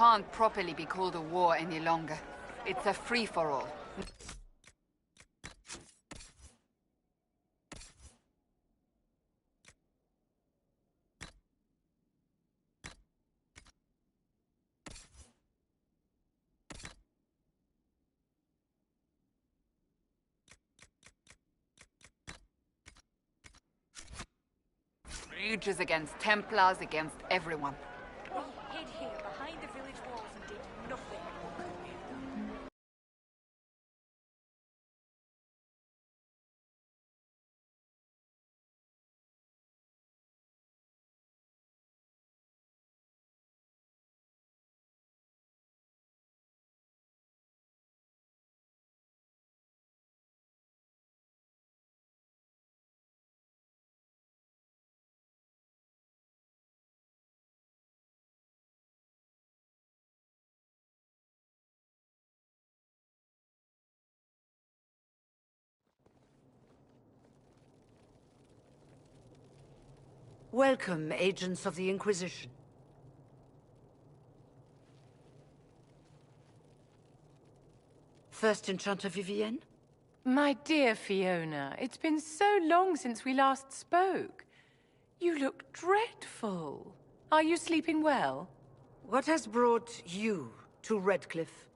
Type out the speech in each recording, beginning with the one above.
can't properly be called a war any longer. It's a free-for-all. Mages against Templars, against everyone. We hid here behind the village walls and did nothing. Welcome, agents of the Inquisition. First Enchanter Vivienne? My dear Fiona, it's been so long since we last spoke. You look dreadful. Are you sleeping well? What has brought you to Redcliffe?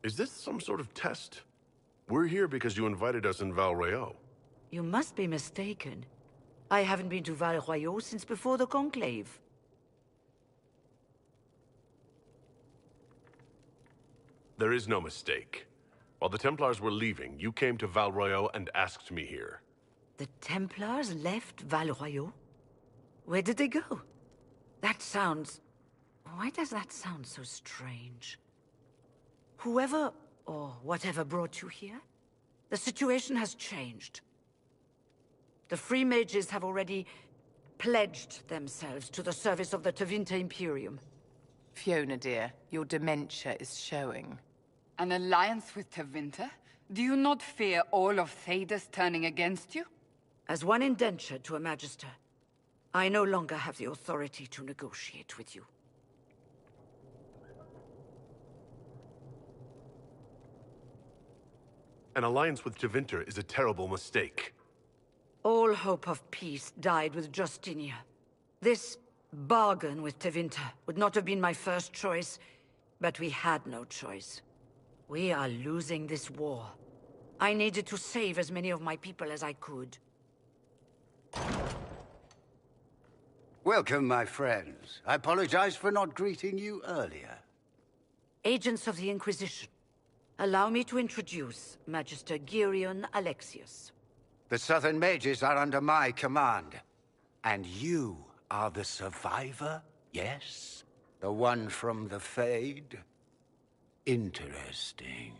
Is this some sort of test? We're here because you invited us in Val Royeaux. You must be mistaken. I haven't been to Val Royeaux since before the Conclave. There is no mistake. While the Templars were leaving, you came to Val Royeaux and asked me here. The Templars left Val Royeaux? Where did they go? That sounds... Why does that sound so strange? Whoever, or whatever brought you here, the situation has changed. The Free Mages have already pledged themselves to the service of the Tevinter Imperium. Fiona, dear, your dementia is showing. An alliance with Tevinter? Do you not fear all of Thedas turning against you? As one indentured to a Magister, I no longer have the authority to negotiate with you. An alliance with Tevinter is a terrible mistake. All hope of peace died with Justinia. This bargain with Tevinter would not have been my first choice, but we had no choice. We are losing this war. I needed to save as many of my people as I could. Welcome, my friends. I apologize for not greeting you earlier. Agents of the Inquisition, allow me to introduce Magister Girion Alexius. The Southern Mages are under my command. And you are the survivor, yes? The one from the Fade? Interesting.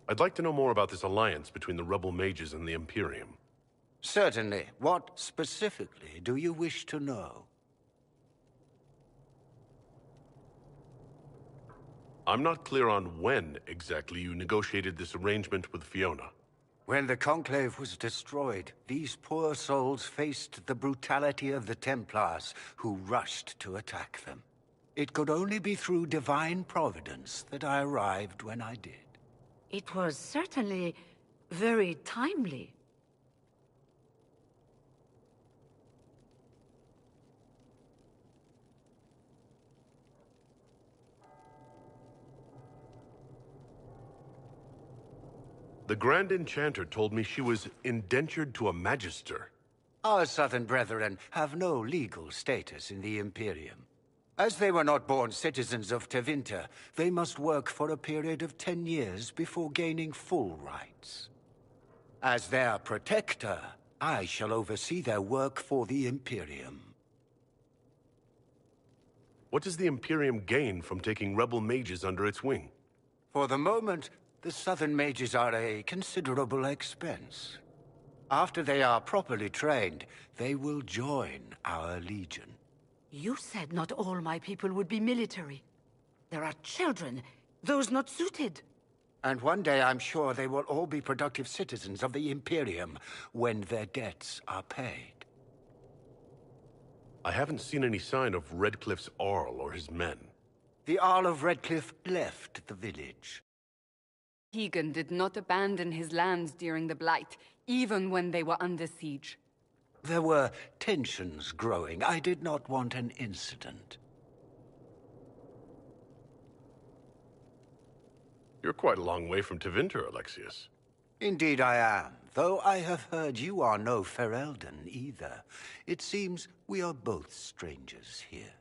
I'd like to know more about this alliance between the rebel mages and the Imperium. Certainly. What specifically do you wish to know? I'm not clear on when exactly you negotiated this arrangement with Fiona. When the Conclave was destroyed, these poor souls faced the brutality of the Templars, who rushed to attack them. It could only be through divine providence that I arrived when I did. It was certainly very timely. The Grand Enchanter told me she was indentured to a Magister. Our Southern brethren have no legal status in the Imperium. As they were not born citizens of Tevinter, they must work for a period of 10 years before gaining full rights. As their protector, I shall oversee their work for the Imperium. What does the Imperium gain from taking rebel mages under its wing? For the moment, the Southern Mages are a considerable expense. After they are properly trained, they will join our Legion. You said not all my people would be military. There are children, those not suited. And one day I'm sure they will all be productive citizens of the Imperium when their debts are paid. I haven't seen any sign of Redcliffe's Arl or his men. The Arl of Redcliffe left the village. Keegan did not abandon his lands during the Blight, even when they were under siege. There were tensions growing. I did not want an incident. You're quite a long way from Tevinter, Alexius. Indeed I am, though I have heard you are no Ferelden either. It seems we are both strangers here.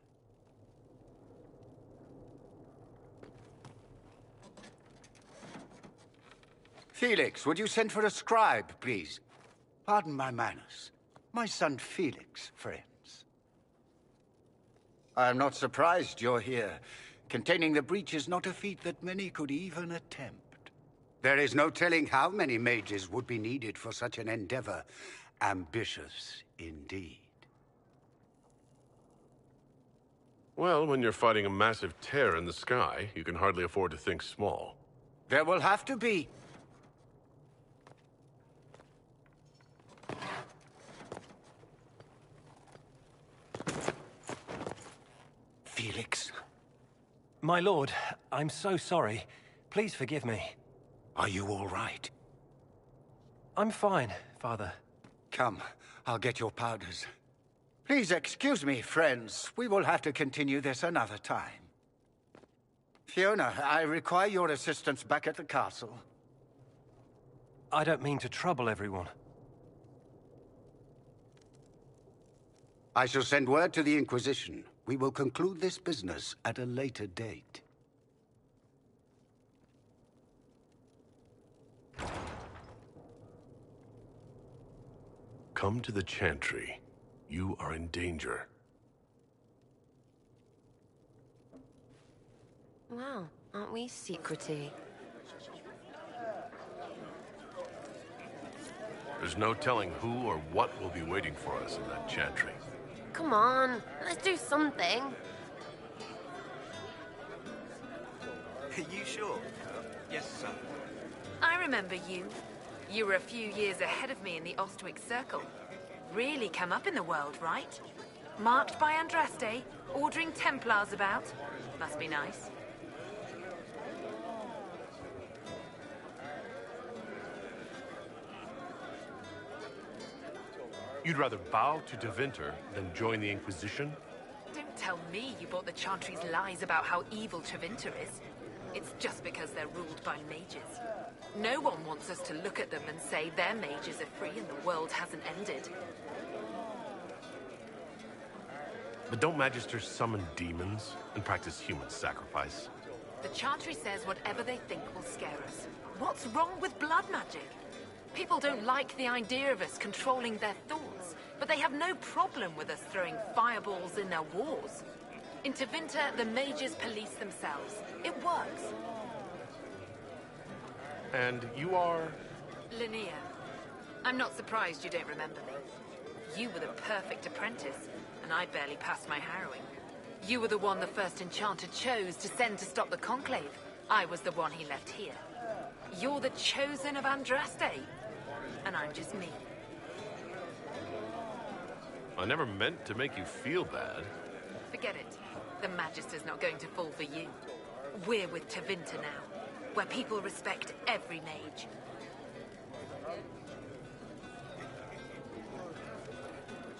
Felix, would you send for a scribe, please? Pardon my manners. My son Felix, friends. I am not surprised you're here. Containing the breach is not a feat that many could even attempt. There is no telling how many mages would be needed for such an endeavor. Ambitious, indeed. Well, when you're fighting a massive tear in the sky, you can hardly afford to think small. There will have to be. Felix. My lord, I'm so sorry. Please forgive me. Are you all right? I'm fine, Father. Come, I'll get your powders. Please excuse me, friends. We will have to continue this another time. Fiona, I require your assistance back at the castle. I don't mean to trouble everyone. I shall send word to the Inquisition. We will conclude this business at a later date. Come to the Chantry. You are in danger. Wow, aren't we secrety? There's no telling who or what will be waiting for us in that Chantry. Come on, let's do something. Are you sure? Yes, sir. I remember you. You were a few years ahead of me in the Ostwick Circle. Really come up in the world, right? Marked by Andraste, ordering Templars about. Must be nice. You'd rather bow to Tevinter than join the Inquisition? Don't tell me you bought the Chantry's lies about how evil Tevinter is. It's just because they're ruled by mages. No one wants us to look at them and say their mages are free and the world hasn't ended. But don't Magisters summon demons and practice human sacrifice? The Chantry says whatever they think will scare us. What's wrong with blood magic? People don't like the idea of us controlling their thoughts, but they have no problem with us throwing fireballs in their wars. In Tevinter, the mages police themselves. It works. And you are? Linnea. I'm not surprised you don't remember me. You were the perfect apprentice, and I barely passed my harrowing. You were the one the first enchanter chose to send to stop the Conclave. I was the one he left here. You're the chosen of Andraste. And I'm just me. I never meant to make you feel bad. Forget it. The Magister's not going to fall for you. We're with Tevinter now, where people respect every mage.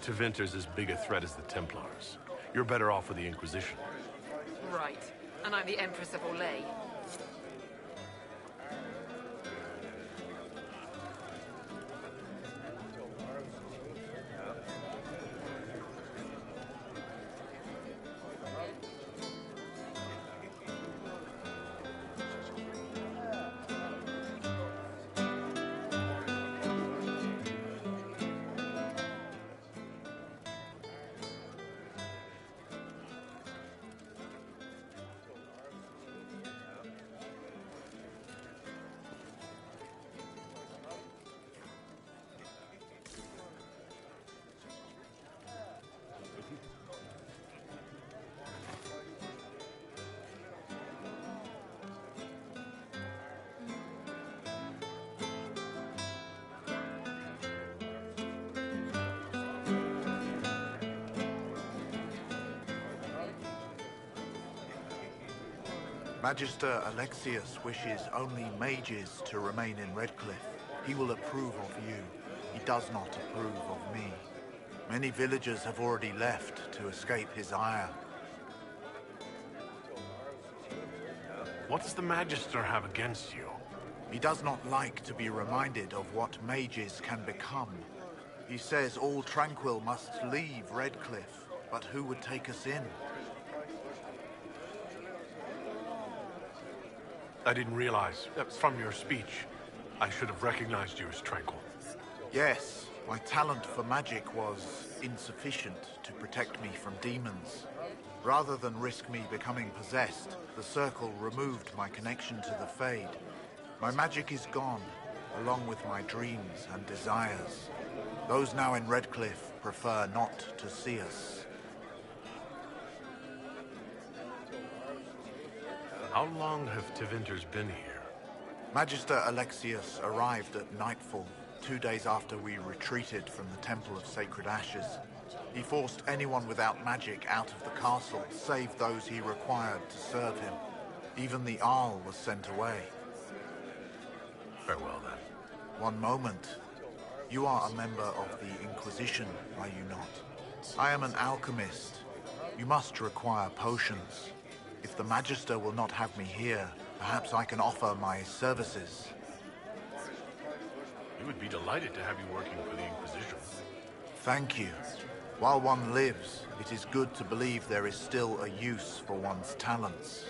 Tevinter's as big a threat as the Templars. You're better off with the Inquisition. Right. And I'm the Empress of Orlais. Magister Alexius wishes only mages to remain in Redcliffe. He will approve of you. He does not approve of me. Many villagers have already left to escape his ire. What does the Magister have against you? He does not like to be reminded of what mages can become. He says all tranquil must leave Redcliffe, but who would take us in? I didn't realize. From your speech, I should have recognized you as Tranquil. Yes, my talent for magic was insufficient to protect me from demons. Rather than risk me becoming possessed, the Circle removed my connection to the Fade. My magic is gone, along with my dreams and desires. Those now in Redcliffe prefer not to see us. How long have Tevinters been here? Magister Alexius arrived at nightfall, 2 days after we retreated from the Temple of Sacred Ashes. He forced anyone without magic out of the castle, save those he required to serve him. Even the Arl was sent away. Farewell, then. One moment. You are a member of the Inquisition, are you not? I am an alchemist. You must require potions. If the Magister will not have me here, perhaps I can offer my services. We would be delighted to have you working for the Inquisition. Thank you. While one lives, it is good to believe there is still a use for one's talents.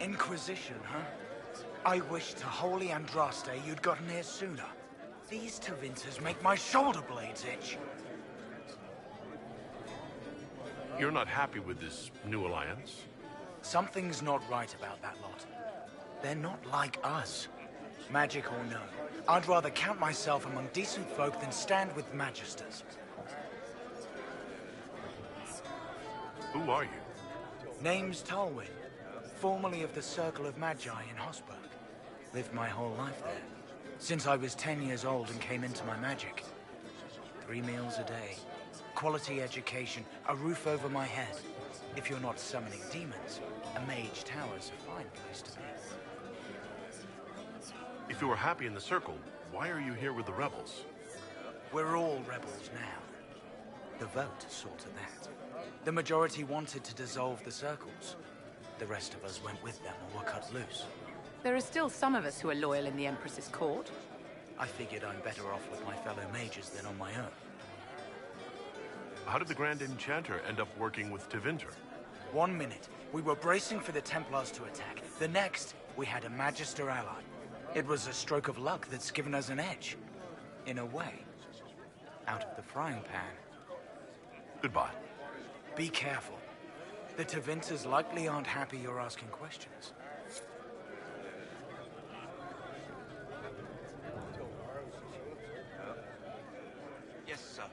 Inquisition, huh? I wish to holy Andraste you'd gotten here sooner. These Tevinters make my shoulder blades itch. You're not happy with this new alliance? Something's not right about that lot. They're not like us. Magic or no, I'd rather count myself among decent folk than stand with Magisters. Who are you? Name's Tolwyn. Formerly of the Circle of Magi in Hosberg. Lived my whole life there. Since I was 10 years old and came into my magic. 3 meals a day. Quality education. A roof over my head. If you're not summoning demons, a mage tower's a fine place to be. If you were happy in the Circle, why are you here with the rebels? We're all rebels now. The vote saw to that. The majority wanted to dissolve the Circles. The rest of us went with them or were cut loose. There are still some of us who are loyal in the Empress's court. I figured I'm better off with my fellow mages than on my own. How did the Grand Enchanter end up working with Tevinter? 1 minute, we were bracing for the Templars to attack. The next, we had a Magister ally. It was a stroke of luck that's given us an edge. In a way. Out of the frying pan. Goodbye. Be careful. The Tevinters likely aren't happy you're asking questions. Yes, sir.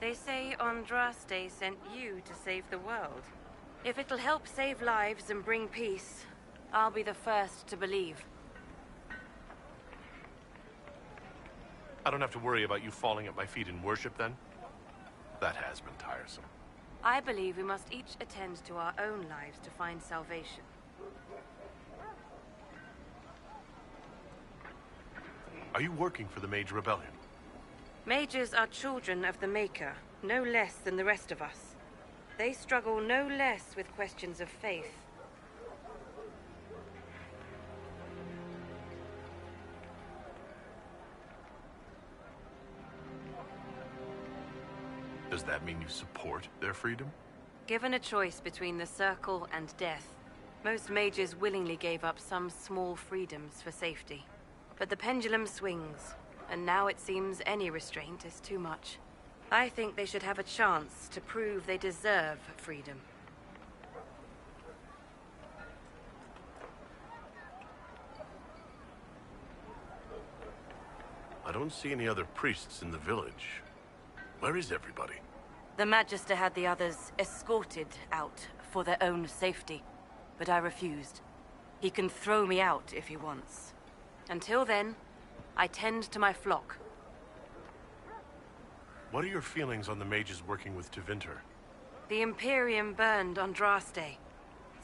They say Andraste sent you to save the world. If it'll help save lives and bring peace, I'll be the first to believe. I don't have to worry about you falling at my feet in worship, then? That has been tiresome. I believe we must each attend to our own lives to find salvation. Are you working for the Mage Rebellion? Mages are children of the Maker, no less than the rest of us. They struggle no less with questions of faith. Does that mean you support their freedom? Given a choice between the Circle and death, most mages willingly gave up some small freedoms for safety. But the pendulum swings, and now it seems any restraint is too much. I think they should have a chance to prove they deserve freedom. I don't see any other priests in the village. Where is everybody? The Magister had the others escorted out for their own safety, but I refused. He can throw me out if he wants. Until then, I tend to my flock. What are your feelings on the mages working with Tevinter? The Imperium burned Andraste.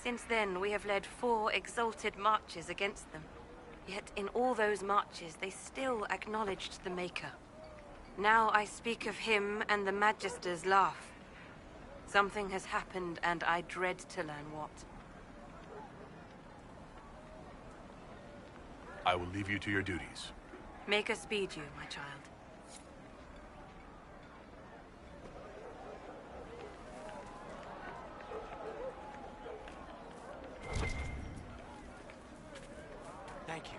Since then, we have led 4 exalted marches against them. Yet in all those marches, they still acknowledged the Maker. Now I speak of him and the Magisters laugh. Something has happened, and I dread to learn what. I will leave you to your duties. Maker speed you, my child. Thank you.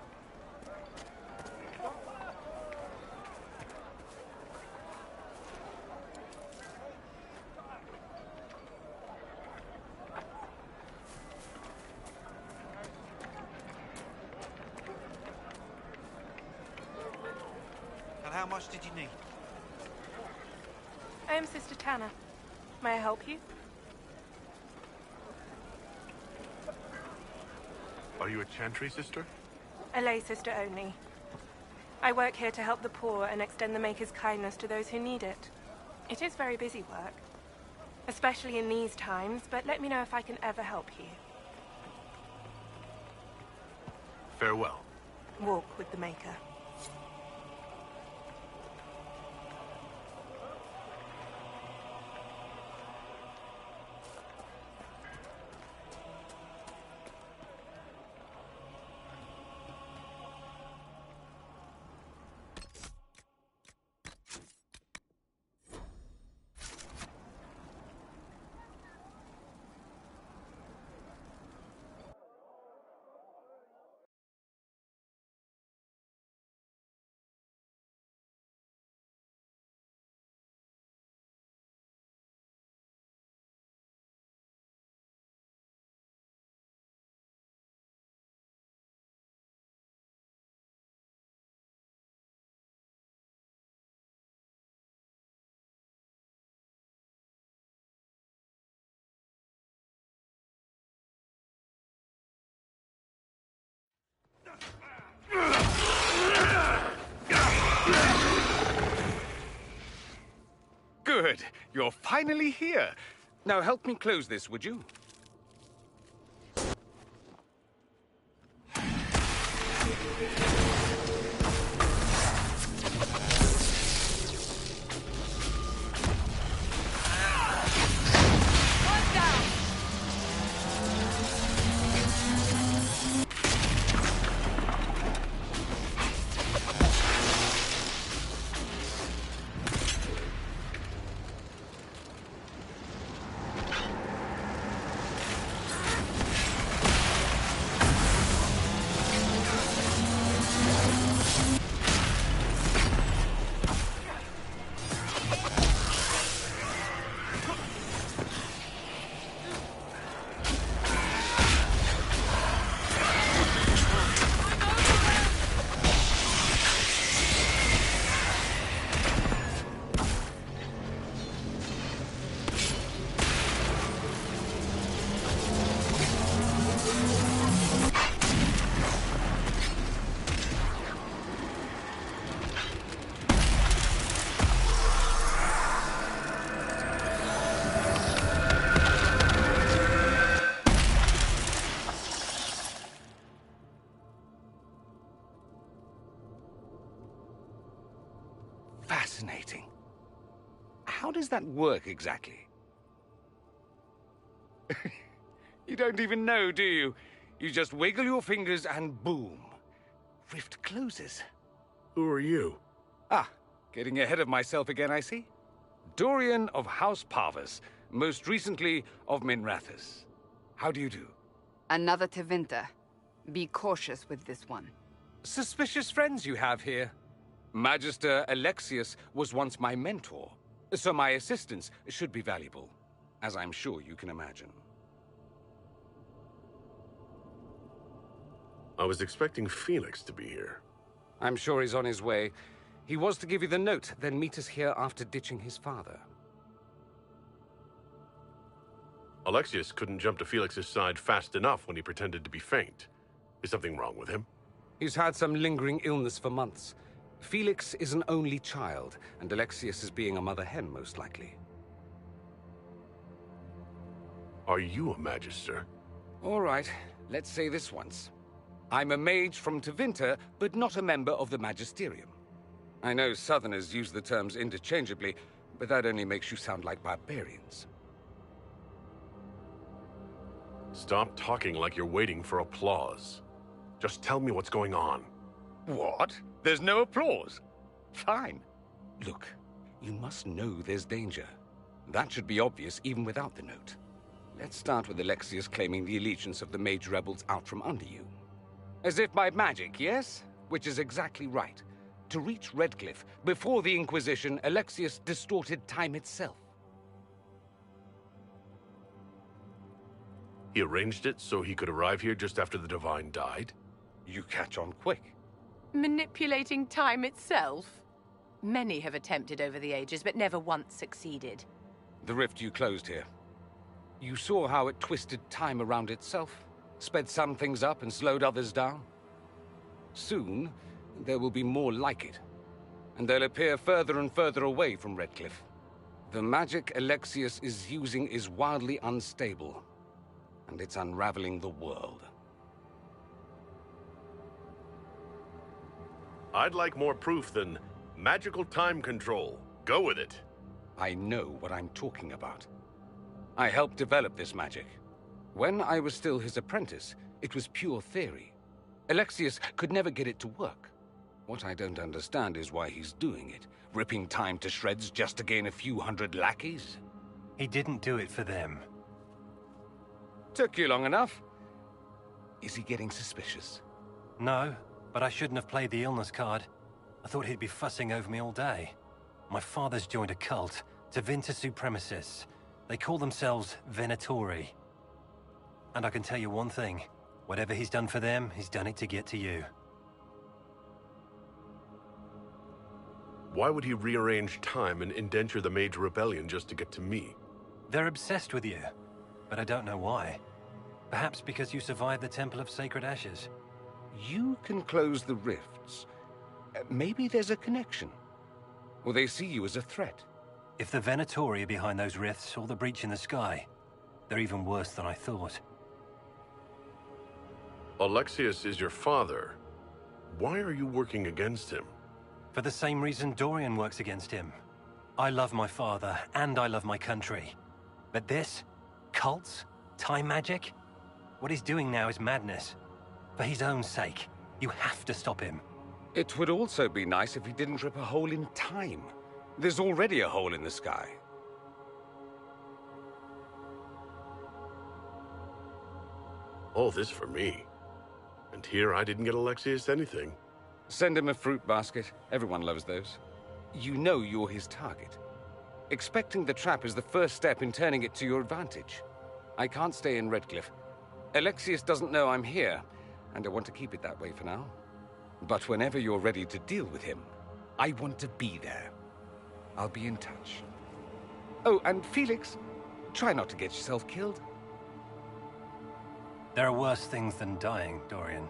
And how much did you need? I am Sister Tanner. May I help you? Are you a Chantry sister? A lay sister only. I work here to help the poor and extend the Maker's kindness to those who need it. It is very busy work, especially in these times, but let me know if I can ever help you. Farewell. Walk with the Maker. Good. You're finally here. Now help me close this, would you? that work exactly? You don't even know, do you? You just wiggle your fingers and boom. Rift closes. Who are you? Ah, getting ahead of myself again, I see. Dorian of House Parvus, most recently of Minrathous. How do you do? Another Tevinter. Be cautious with this one. Suspicious friends you have here. Magister Alexius was once my mentor, so my assistance should be valuable, as I'm sure you can imagine. I was expecting Felix to be here. I'm sure he's on his way. He was to give you the note, then meet us here after ditching his father. Alexius couldn't jump to Felix's side fast enough when he pretended to be faint. Is something wrong with him? He's had some lingering illness for months. Felix is an only child, and Alexius is being a mother hen, most likely. Are you a Magister? All right, let's say this once. I'm a mage from Tevinter, but not a member of the Magisterium. I know Southerners use the terms interchangeably, but that only makes you sound like barbarians. Stop talking like you're waiting for applause. Just tell me what's going on. What? There's no applause? Fine. Look, you must know there's danger. That should be obvious even without the note. Let's start with Alexius claiming the allegiance of the Mage rebels out from under you. As if by magic, yes? Which is exactly right. To reach Redcliffe, before the Inquisition, Alexius distorted time itself. He arranged it so he could arrive here just after the Divine died? You catch on quick. Manipulating time itself? Many have attempted over the ages, but never once succeeded. The rift you closed here. You saw how it twisted time around itself, sped some things up and slowed others down. Soon, there will be more like it, and they'll appear further and further away from Redcliffe. The magic Alexius is using is wildly unstable, and it's unraveling the world. I'd like more proof than magical time control. Go with it. I know what I'm talking about. I helped develop this magic. When I was still his apprentice, it was pure theory. Alexius could never get it to work. What I don't understand is why he's doing it, ripping time to shreds just to gain a few hundred lackeys. He didn't do it for them. Took you long enough. Is he getting suspicious? No, but I shouldn't have played the illness card. I thought he'd be fussing over me all day. My father's joined a cult, Tevinter Supremacists. They call themselves Venatori. And I can tell you one thing. Whatever he's done for them, he's done it to get to you. Why would he rearrange time and indenture the Mage Rebellion just to get to me? They're obsessed with you, but I don't know why. Perhaps because you survived the Temple of Sacred Ashes. You can close the rifts. Maybe there's a connection. Or they see you as a threat. If the Venatori are behind those rifts or the breach in the sky, they're even worse than I thought. Alexius is your father. Why are you working against him? For the same reason Dorian works against him. I love my father, and I love my country. But this? Cults? Time magic? What he's doing now is madness. For his own sake, you have to stop him. It would also be nice if he didn't rip a hole in time. There's already a hole in the sky. All this for me. And here I didn't get Alexius anything. Send him a fruit basket. Everyone loves those. You know you're his target. Expecting the trap is the first step in turning it to your advantage. I can't stay in Redcliffe. Alexius doesn't know I'm here, and I want to keep it that way for now. But whenever you're ready to deal with him, I want to be there. I'll be in touch. Oh, and Felix, try not to get yourself killed. There are worse things than dying, Dorian.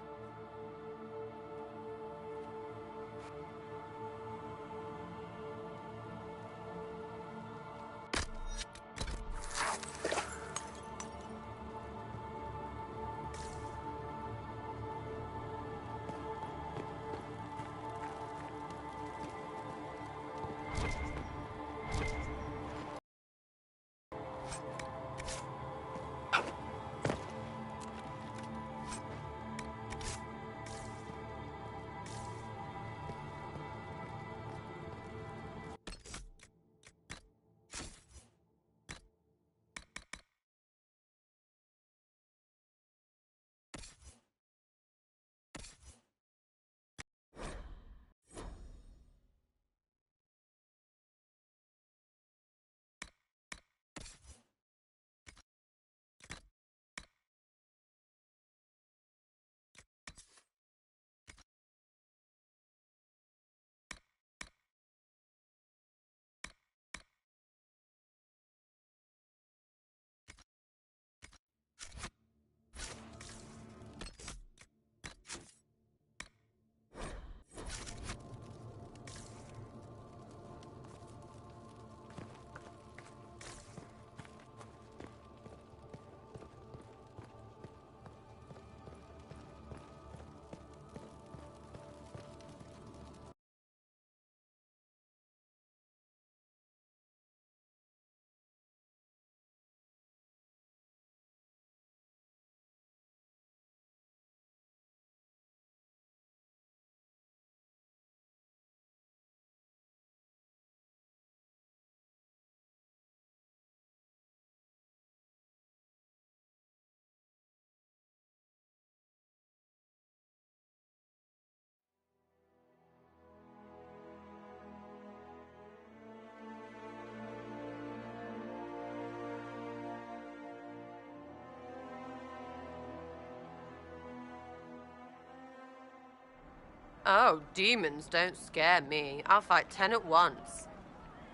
Oh, demons don't scare me. I'll fight 10 at once.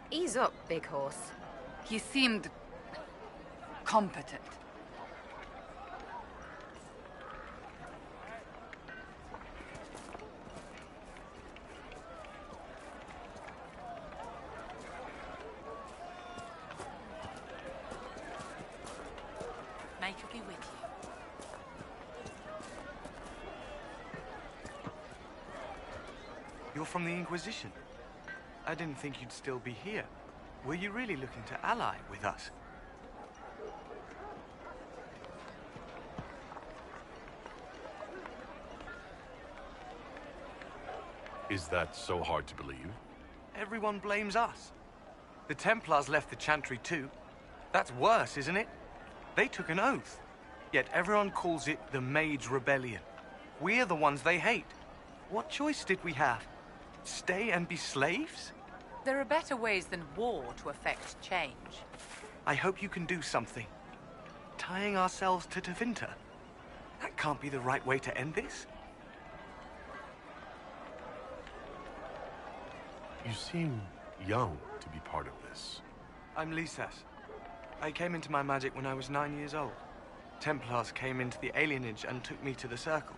Ease up, big horse. He seemed competent. Make her be with you. You're from the Inquisition. I didn't think you'd still be here. Were you really looking to ally with us? Is that so hard to believe? Everyone blames us. The Templars left the Chantry too. That's worse, isn't it? They took an oath. Yet everyone calls it the Mage Rebellion. We're the ones they hate. What choice did we have? Stay and be slaves? There are better ways than war to effect change. I hope you can do something. Tying ourselves to Tevinter. That can't be the right way to end this. You seem young to be part of this. I'm Lysas. I came into my magic when I was 9 years old. Templars came into the alienage and took me to the Circle.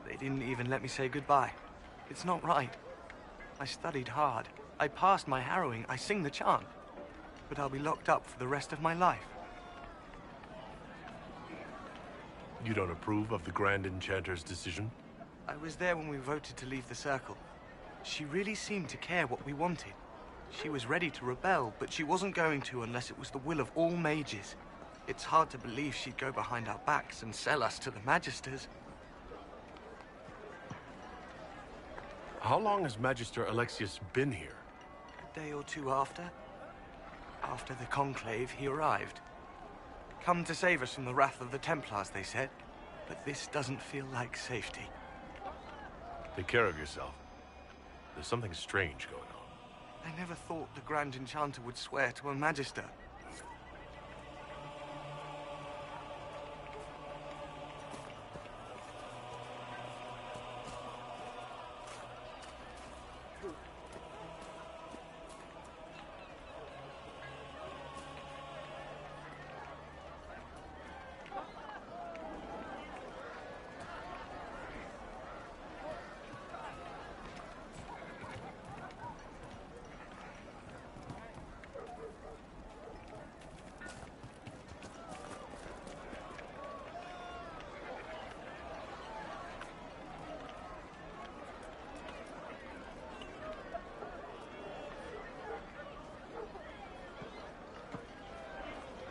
They didn't even let me say goodbye. It's not right. I studied hard. I passed my harrowing. I sing the chant. But I'll be locked up for the rest of my life. You don't approve of the Grand Enchanter's decision? I was there when we voted to leave the Circle. She really seemed to care what we wanted. She was ready to rebel, but she wasn't going to unless it was the will of all mages. It's hard to believe she'd go behind our backs and sell us to the Magisters. How long has Magister Alexius been here? A day or two after. After the Conclave, he arrived. Come to save us from the wrath of the Templars, they said. But this doesn't feel like safety. Take care of yourself. There's something strange going on. I never thought the Grand Enchanter would swear to a Magister.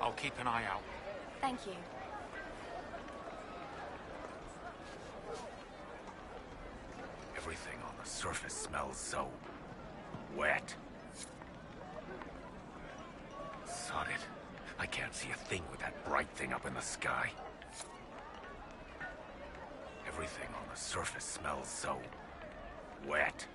I'll keep an eye out. Thank you. Everything on the surface smells so... wet. Sod it. I can't see a thing with that bright thing up in the sky. Everything on the surface smells so... wet.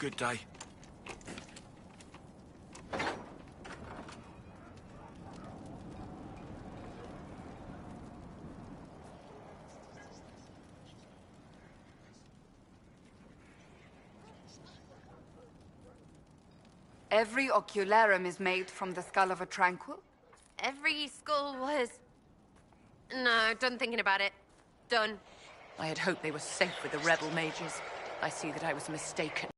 Good day. Every ocularum is made from the skull of a tranquil? Every skull was... No, done thinking about it. Done. I had hoped they were safe with the rebel mages. I see that I was mistaken.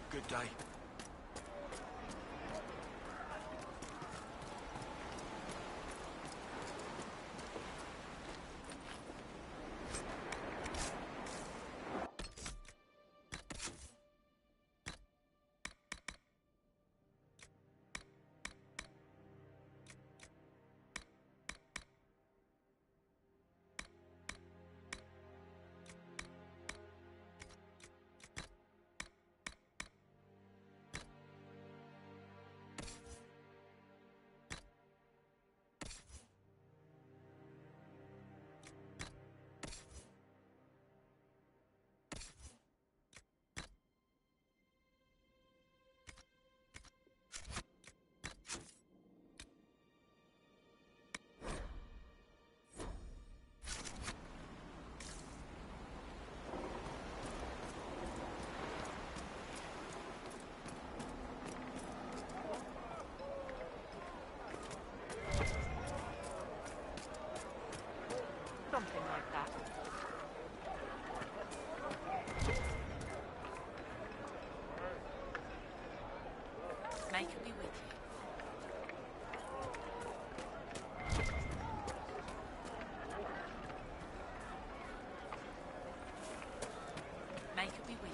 Good day. Something like that. May it be with you. May it be with you.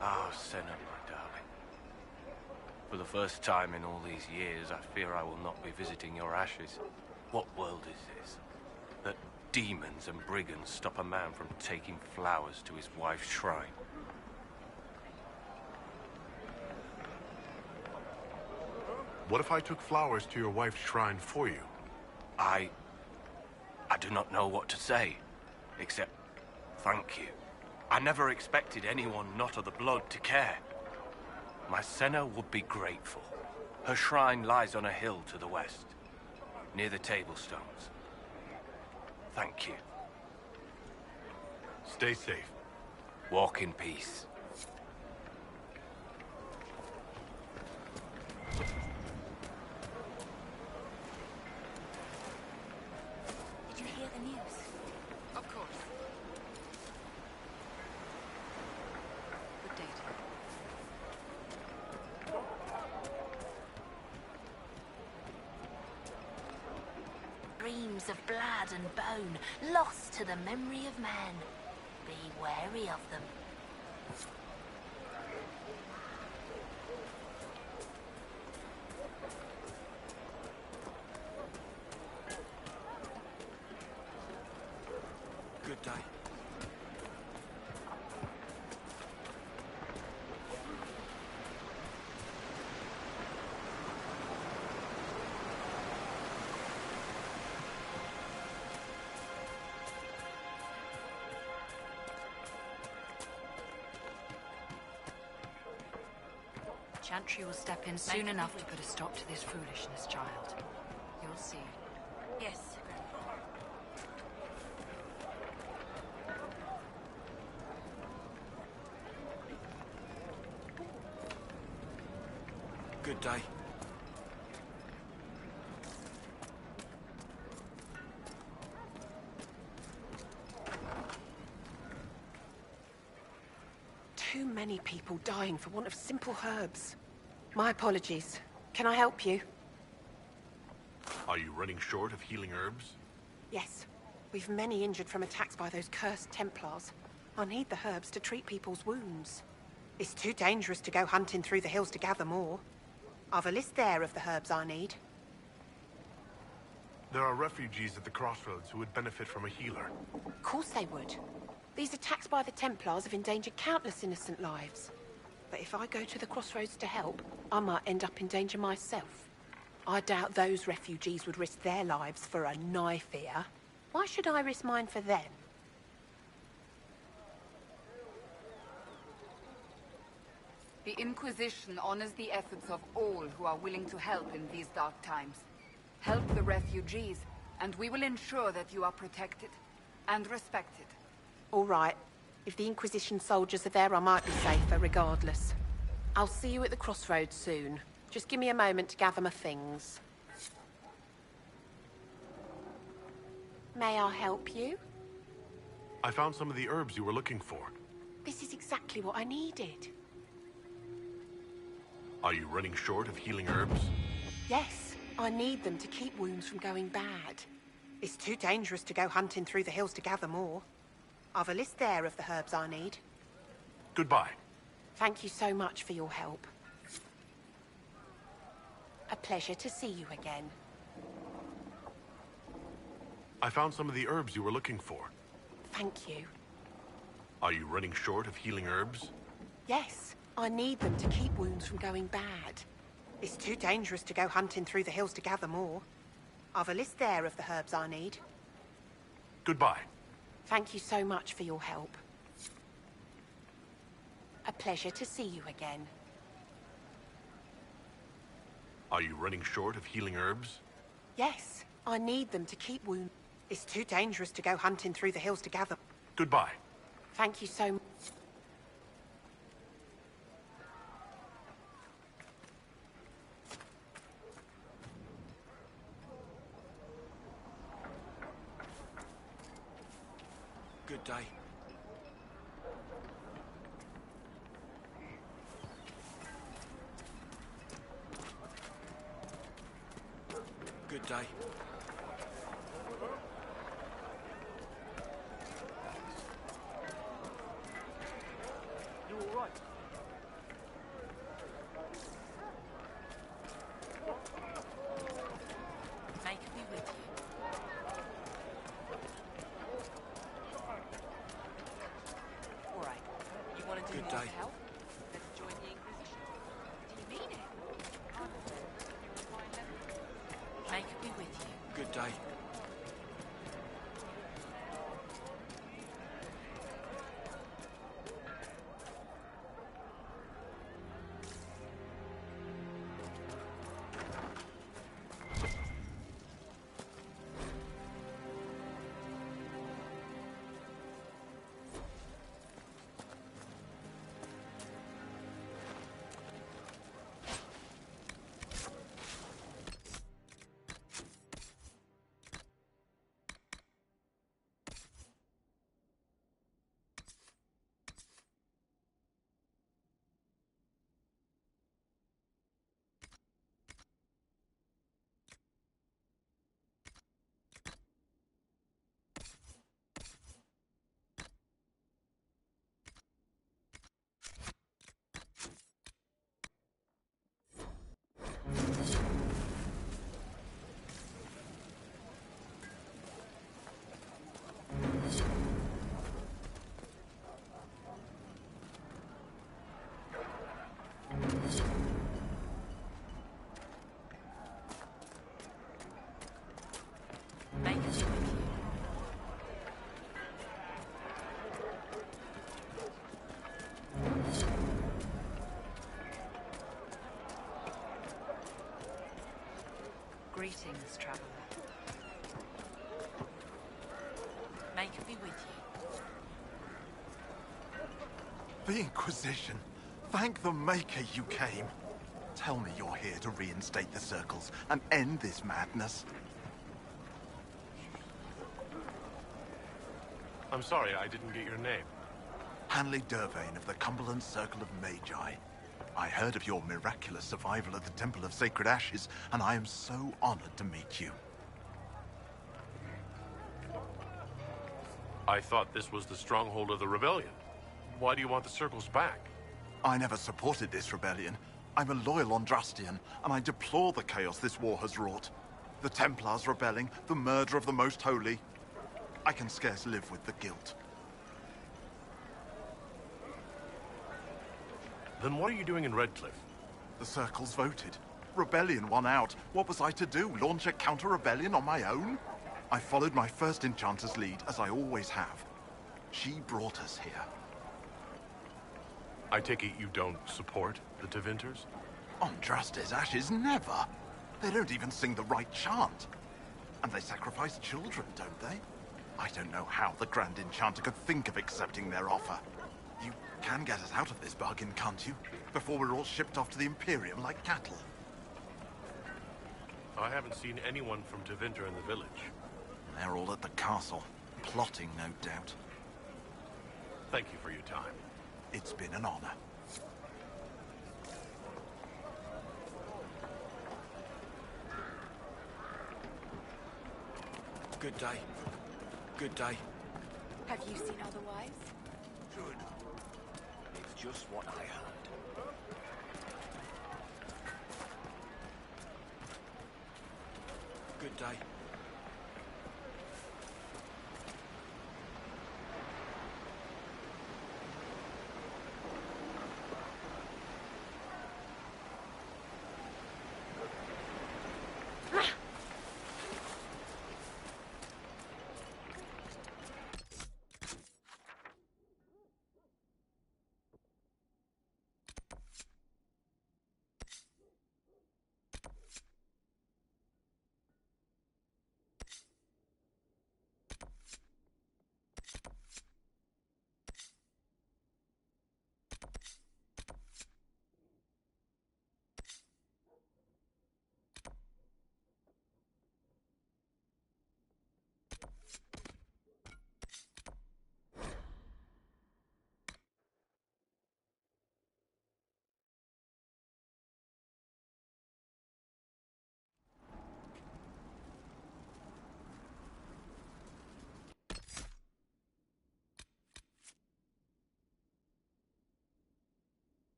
Oh, Senna, my darling. For the first time in all these years, I fear I will not be visiting your ashes. What world is this? That demons and brigands stop a man from taking flowers to his wife's shrine. What if I took flowers to your wife's shrine for you? I do not know what to say, except thank you. I never expected anyone not of the blood to care. My Senna would be grateful. Her shrine lies on a hill to the west, near the tablstones. Thank you. Stay safe. Walk in peace. Did you hear the news? Of course. Good day to you. Dreams of blood and bone, lost to the memory of man. Be wary of them. Good day. Chantry will step in soon enough to put a stop to this foolishness, child. You'll see. Yes. Good day. Too many people dying for want of simple herbs. My apologies. Can I help you? Are you running short of healing herbs? Yes. We've many injured from attacks by those cursed Templars. I need the herbs to treat people's wounds. It's too dangerous to go hunting through the hills to gather more. I've a list there of the herbs I need. There are refugees at the crossroads who would benefit from a healer. Of course they would. These attacks by the Templars have endangered countless innocent lives. But if I go to the crossroads to help, I might end up in danger myself. I doubt those refugees would risk their lives for a knife here. Why should I risk mine for them? The Inquisition honors the efforts of all who are willing to help in these dark times. Help the refugees, and we will ensure that you are protected and respected. All right. If the Inquisition soldiers are there, I might be safer regardless. I'll see you at the crossroads soon. Just give me a moment to gather my things. May I help you? I found some of the herbs you were looking for. This is exactly what I needed. Are you running short of healing herbs? Yes, I need them to keep wounds from going bad. It's too dangerous to go hunting through the hills to gather more. I've a list there of the herbs I need. Goodbye. Thank you so much for your help. A pleasure to see you again. I found some of the herbs you were looking for. Thank you. Are you running short of healing herbs? Yes, I need them to keep wounds from going bad. It's too dangerous to go hunting through the hills to gather more. I've a list there of the herbs I need. Goodbye. Thank you so much for your help. A pleasure to see you again. Are you running short of healing herbs? Yes, I need them to keep wounds. It's too dangerous to go hunting through the hills to gather. Goodbye. Thank you so much. Good day. Good day. You all right? May be with you. All right. You want to do Good more day. to help? Let's join the Inquisition. Do you mean it? May be with you. Good day. Make it with you. Greetings, traveler. Make it be with you. The Inquisition. Thank the Maker you came. Tell me you're here to reinstate the circles and end this madness. I'm sorry, I didn't get your name. Hanley Dervain of the Cumberland Circle of Magi. I heard of your miraculous survival at the Temple of Sacred Ashes, and I am so honored to meet you. I thought this was the stronghold of the rebellion. Why do you want the circles back? I never supported this rebellion. I'm a loyal Andrastian, and I deplore the chaos this war has wrought. The Templars rebelling, the murder of the Most Holy. I can scarce live with the guilt. Then what are you doing in Redcliffe? The circles voted. Rebellion won out. What was I to do? Launch a counter-rebellion on my own? I followed my first enchanter's lead, as I always have. She brought us here. I take it you don't support the Tevinters? Andraste's ashes, never. They don't even sing the right chant. And they sacrifice children, don't they? I don't know how the Grand Enchanter could think of accepting their offer. You can get us out of this bargain, can't you? Before we're all shipped off to the Imperium like cattle. I haven't seen anyone from Tevinter in the village. They're all at the castle, plotting, no doubt. Thank you for your time. It's been an honor. Good day. Good day. Have you seen otherwise? Good. It's just what I heard. Good day.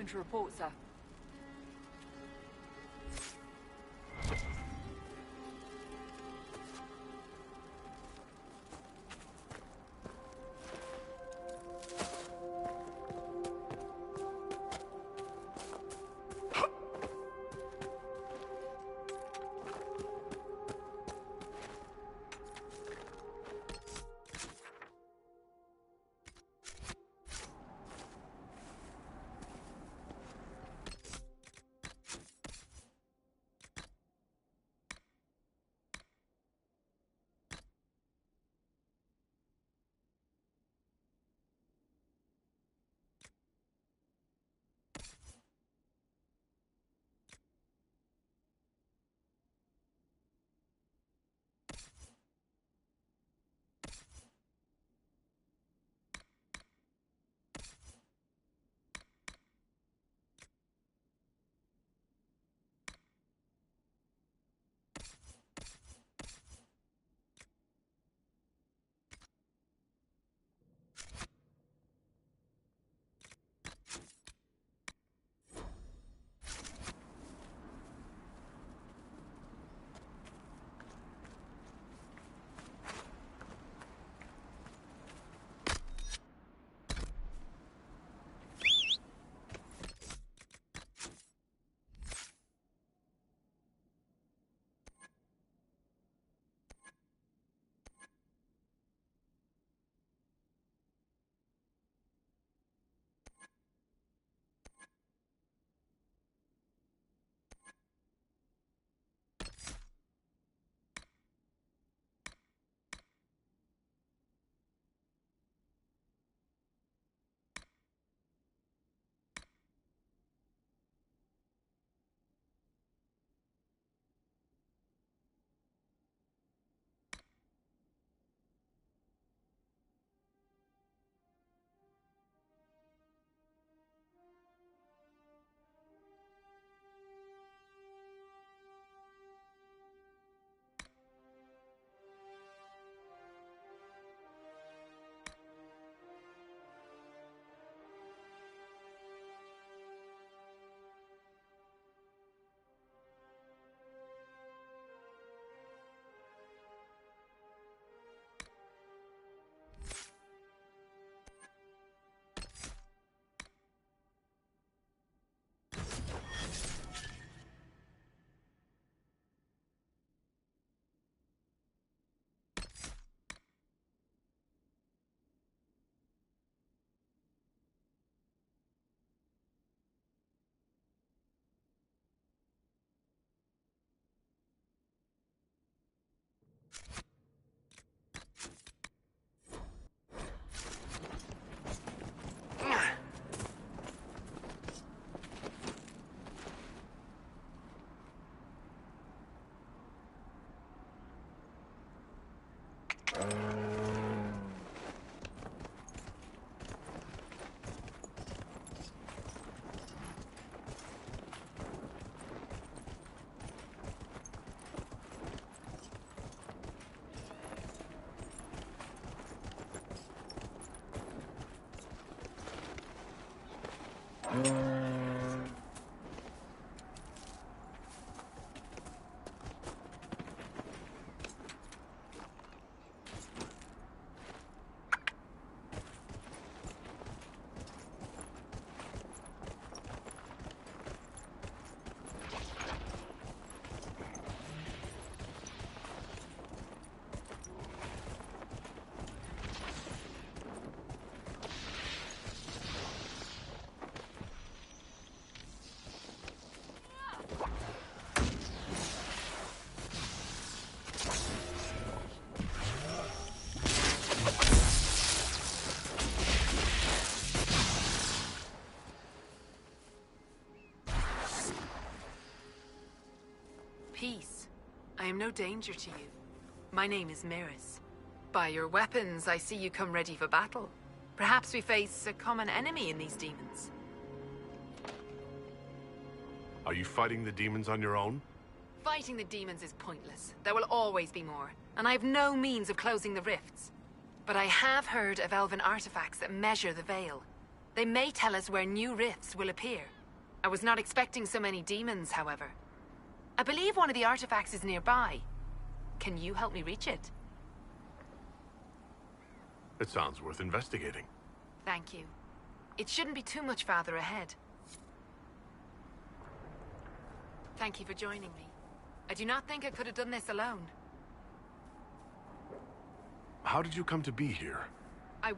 To report, sir. Peace. I am no danger to you. My name is Miris. By your weapons, I see you come ready for battle. Perhaps we face a common enemy in these demons. Are you fighting the demons on your own? Fighting the demons is pointless. There will always be more, and I have no means of closing the rifts. But I have heard of elven artifacts that measure the veil. They may tell us where new rifts will appear. I was not expecting so many demons, however. I believe one of the artifacts is nearby. Can you help me reach it? It sounds worth investigating. Thank you. It shouldn't be too much farther ahead. Thank you for joining me. I do not think I could have done this alone. How did you come to be here? I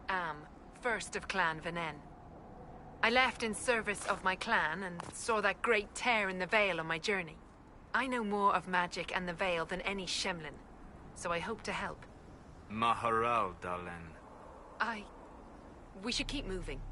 am, first of Clan Venen. I left in service of my clan and saw that great tear in the Veil on my journey. I know more of magic and the Veil than any Shemlin, so I hope to help. Maharal, Dalen. We should keep moving.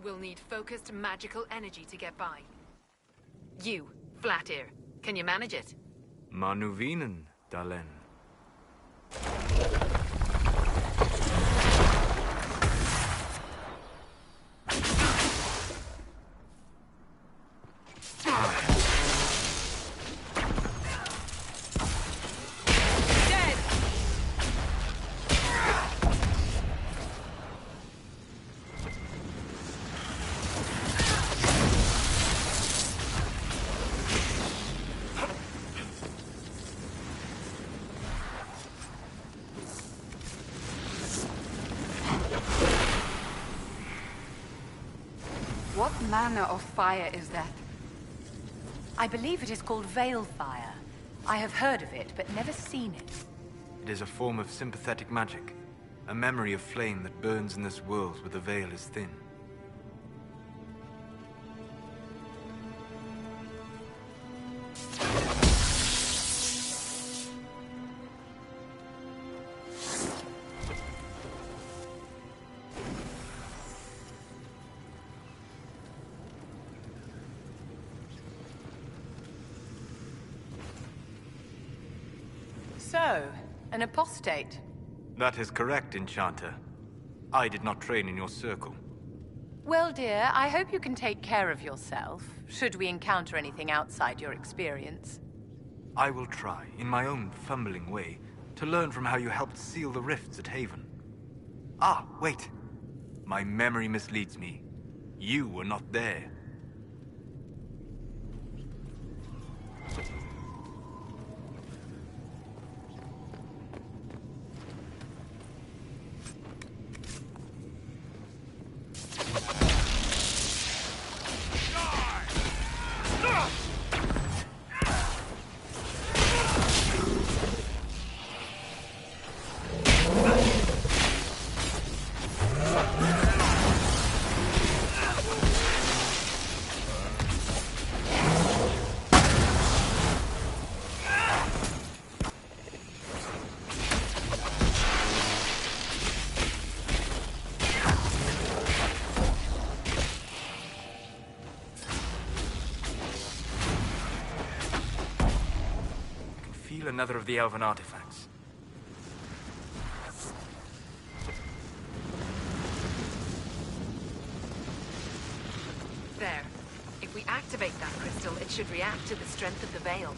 We'll need focused magical energy to get by. You, Flatear, can you manage it? Manuvinen, Dalen. What manner of fire is that? I believe it is called Veil Fire. I have heard of it, but never seen it. It is a form of sympathetic magic. A memory of flame that burns in this world where the veil is thin. So, an apostate. That is correct, Enchanter. I did not train in your circle. Well, dear, I hope you can take care of yourself, should we encounter anything outside your experience. I will try, in my own fumbling way, to learn from how you helped seal the rifts at Haven. Ah, wait. My memory misleads me. You were not there. steal another of the elven artifacts. There. If we activate that crystal, it should react to the strength of the veil.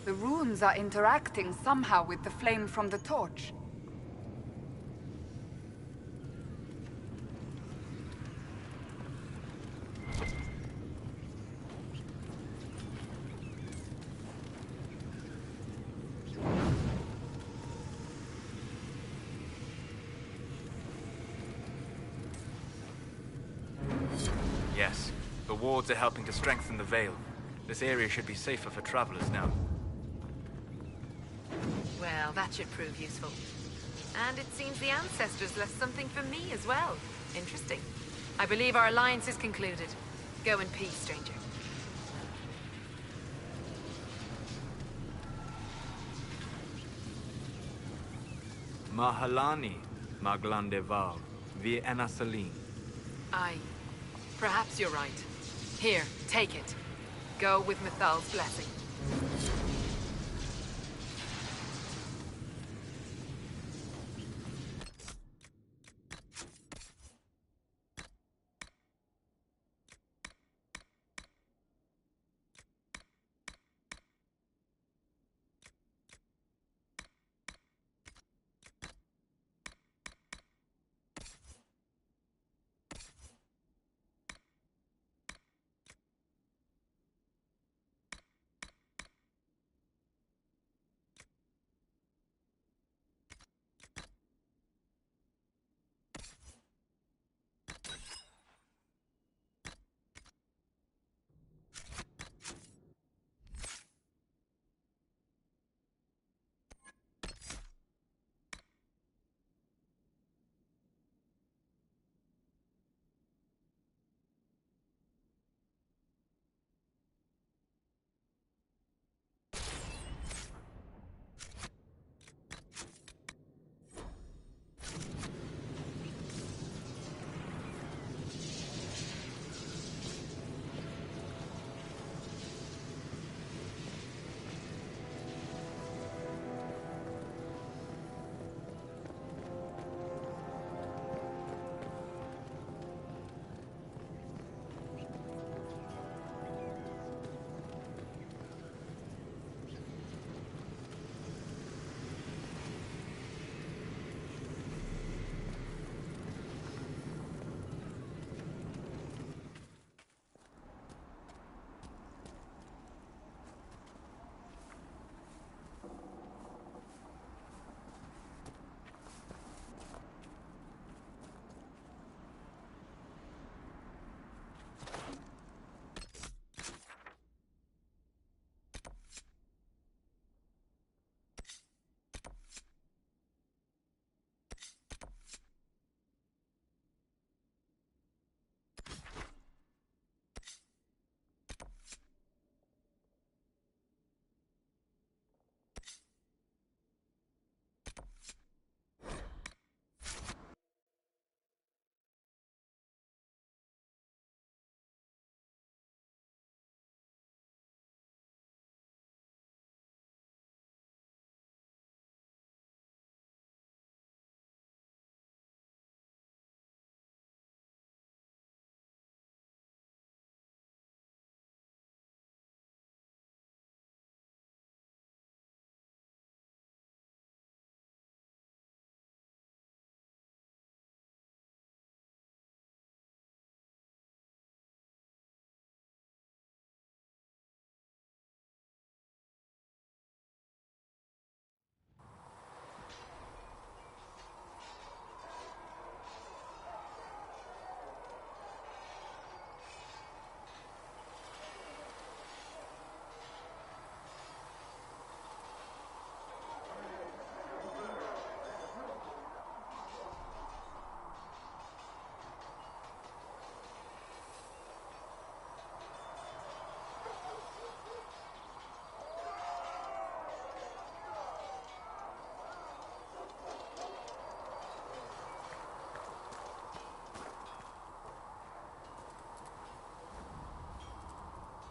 The runes are interacting somehow with the flame from the torch. Yes, the wards are helping to strengthen the veil. This area should be safer for travelers now. Well, that should prove useful. And it seems the ancestors left something for me as well. Interesting. I believe our alliance is concluded. Go in peace, stranger. Mahalani, Maglandeval, Vie Enasaline. Perhaps you're right. Here, take it. Go with Mithal's blessing.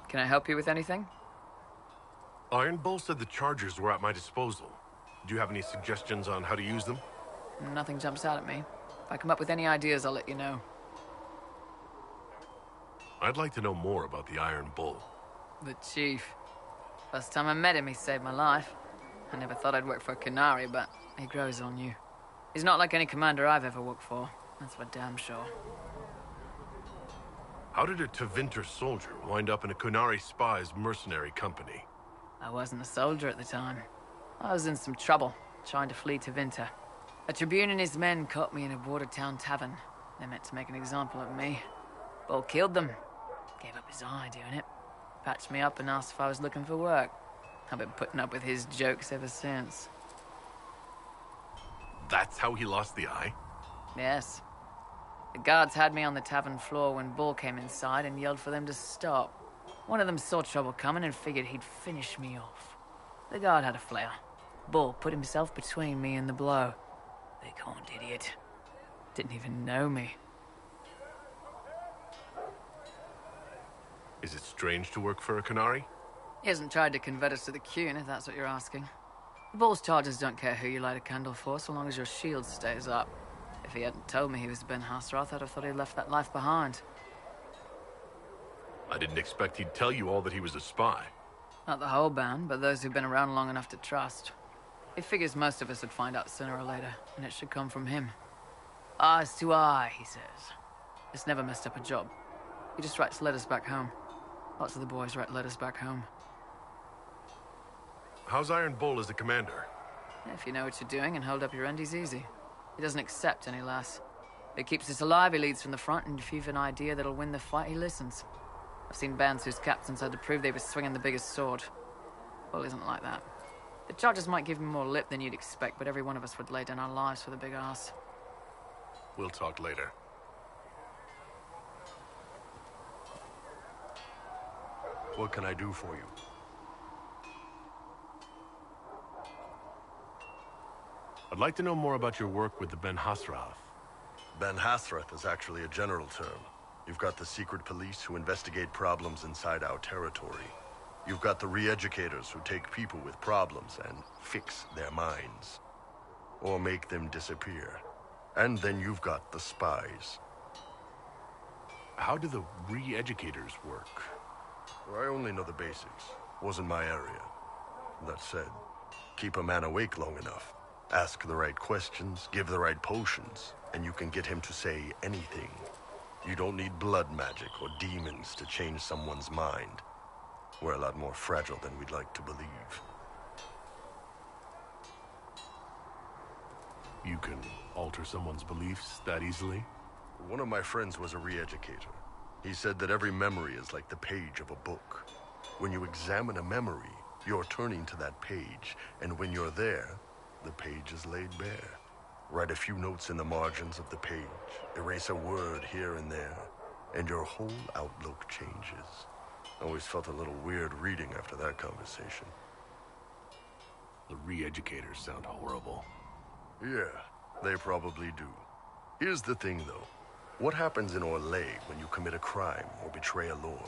Can I help you with anything? Iron Bull said the chargers were at my disposal. Do you have any suggestions on how to use them? Nothing jumps out at me. If I come up with any ideas, I'll let you know. I'd like to know more about the Iron Bull. The Chief. First time I met him, he saved my life. I never thought I'd work for a Canary, but he grows on you. He's not like any commander I've ever worked for. That's for damn sure. How did a Tevinter soldier wind up in a Kunari spy's mercenary company? I wasn't a soldier at the time. I was in some trouble, trying to flee Tevinter. A Tribune and his men caught me in a border town tavern. They meant to make an example of me. Bull killed them. Gave up his eye doing it. Patched me up and asked if I was looking for work. I've been putting up with his jokes ever since. That's how he lost the eye? Yes. The guards had me on the tavern floor when Bull came inside and yelled for them to stop. One of them saw trouble coming and figured he'd finish me off. The guard had a flare. Bull put himself between me and the blow. Big-horned idiot. Didn't even know me. Is it strange to work for a Canary? He hasn't tried to convert us to the Qun, if that's what you're asking. Bull's chargers don't care who you light a candle for, so long as your shield stays up. If he hadn't told me he was Ben Hasrath, I'd have thought he'd left that life behind. I didn't expect he'd tell you all that he was a spy. Not the whole band, but those who've been around long enough to trust. He figures most of us would find out sooner or later, and it should come from him. Eyes to eye, he says. It's never messed up a job. He just writes letters back home. Lots of the boys write letters back home. How's Iron Bull as a commander? If you know what you're doing and hold up your end, he's easy. He doesn't accept any less. If he keeps us alive, he leads from the front, and if you've an idea that'll win the fight, he listens. I've seen bands whose captains had to prove they were swinging the biggest sword. Bull isn't like that. The chargers might give him more lip than you'd expect, but every one of us would lay down our lives for the big ass. We'll talk later. What can I do for you? I'd like to know more about your work with the Ben Hasrath. Ben Hasrath is actually a general term. You've got the secret police who investigate problems inside our territory. You've got the re-educators who take people with problems and fix their minds. Or make them disappear. And then you've got the spies. How do the re-educators work? Well, I only know the basics. Wasn't my area. That said, keep a man awake long enough. Ask the right questions, give the right potions, and you can get him to say anything. You don't need blood magic or demons to change someone's mind. We're a lot more fragile than we'd like to believe. You can alter someone's beliefs that easily? One of my friends was a re-educator. He said that every memory is like the page of a book. When you examine a memory, you're turning to that page, and when you're there, the page is laid bare. Write a few notes in the margins of the page, erase a word here and there, and your whole outlook changes. I always felt a little weird reading after that conversation. The re-educators sound horrible. Yeah, they probably do. Here's the thing, though. What happens in Orlais when you commit a crime or betray a lord?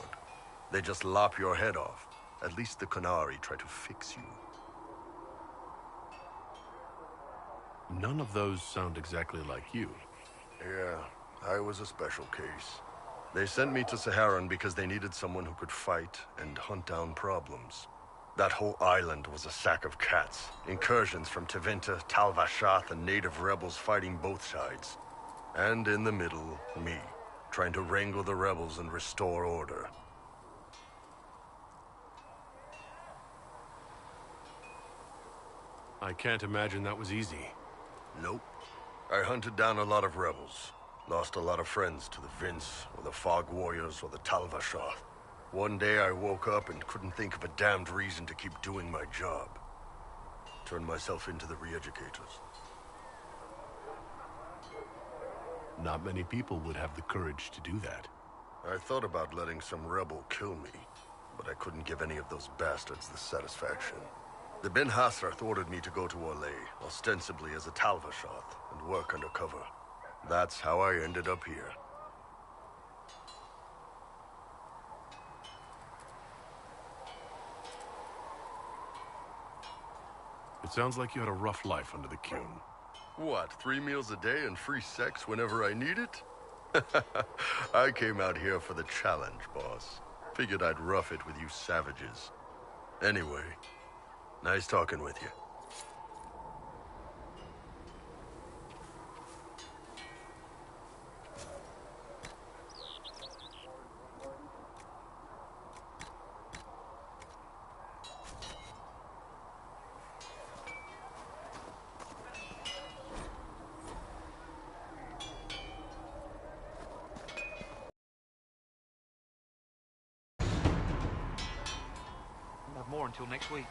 They just lop your head off. At least the Canary try to fix you. None of those sound exactly like you. Yeah, I was a special case. They sent me to Saharan because they needed someone who could fight and hunt down problems. That whole island was a sack of cats. Incursions from Tevinter, Tal Vashath, and native rebels fighting both sides. And in the middle, me, trying to wrangle the rebels and restore order. I can't imagine that was easy. Nope. I hunted down a lot of rebels. Lost a lot of friends to the Vince, or the Fog Warriors, or the Tal Vashath. One day I woke up and couldn't think of a damned reason to keep doing my job. Turned myself into the re-educators. Not many people would have the courage to do that. I thought about letting some rebel kill me, but I couldn't give any of those bastards the satisfaction. The Ben Hasrath ordered me to go to Orlais, ostensibly as a Tal Vashath, and work undercover. That's how I ended up here. It sounds like you had a rough life under the Qun. What, 3 meals a day and free sex whenever I need it? I came out here for the challenge, boss. Figured I'd rough it with you savages. Anyway, nice talking with you. We'll have more until next week.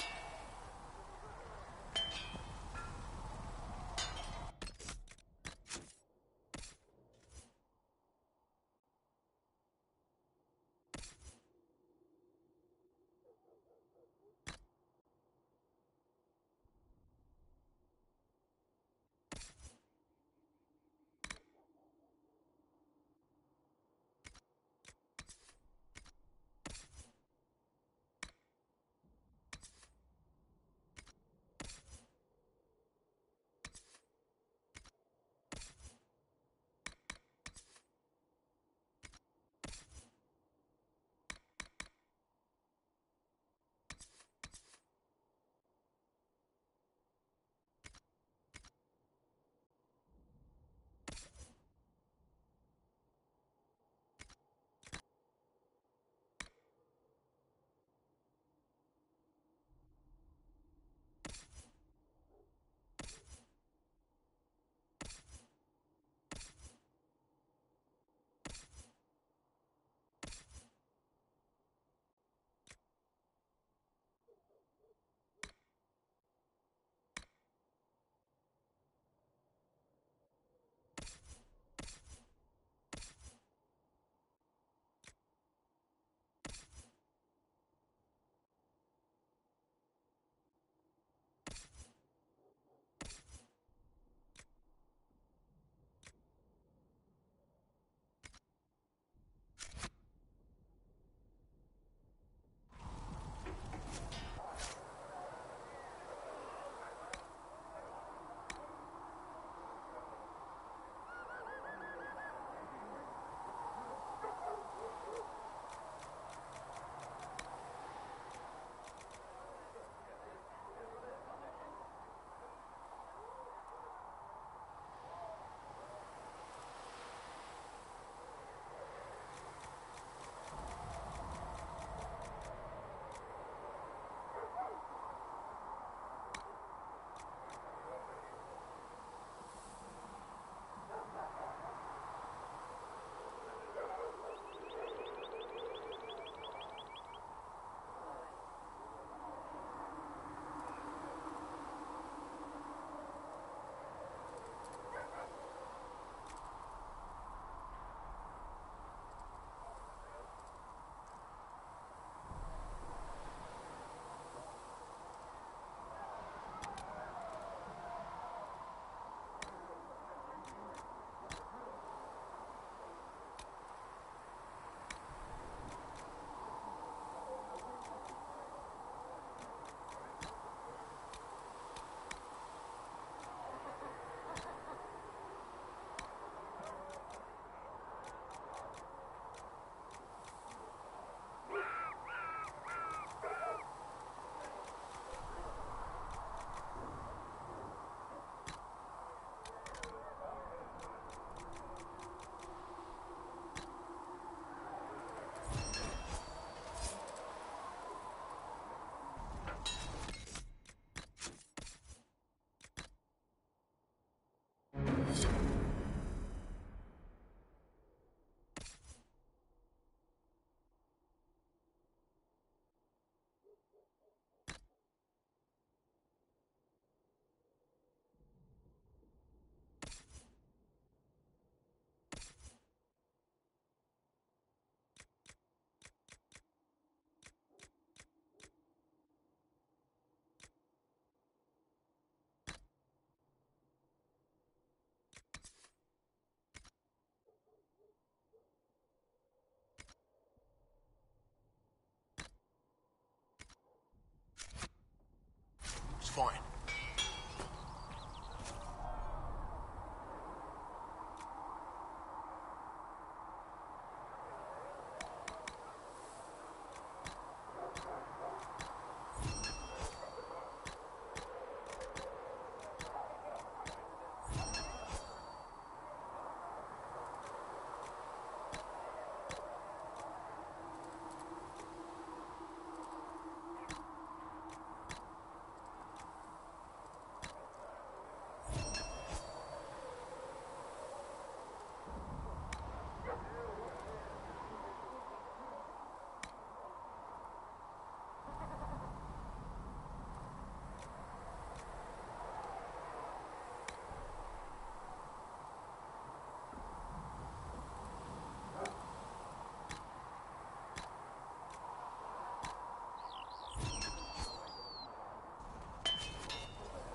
It's fine.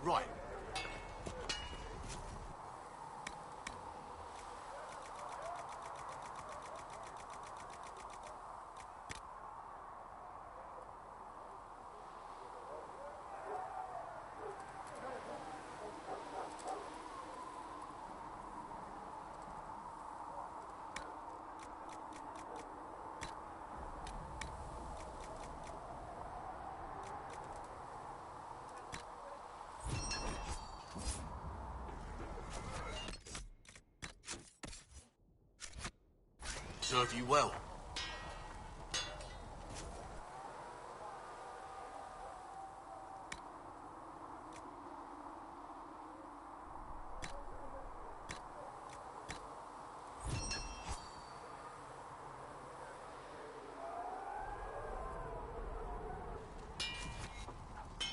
Right. Serve you well.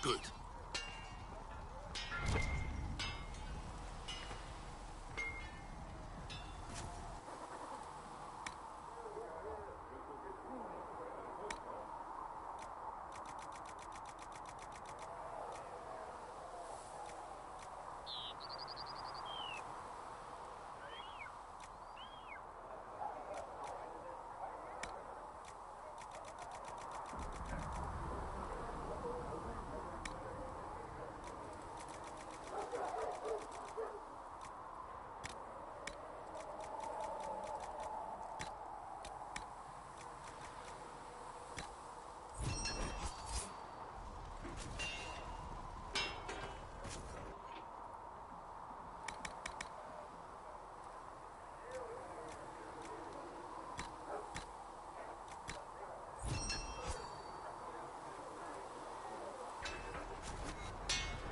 Good.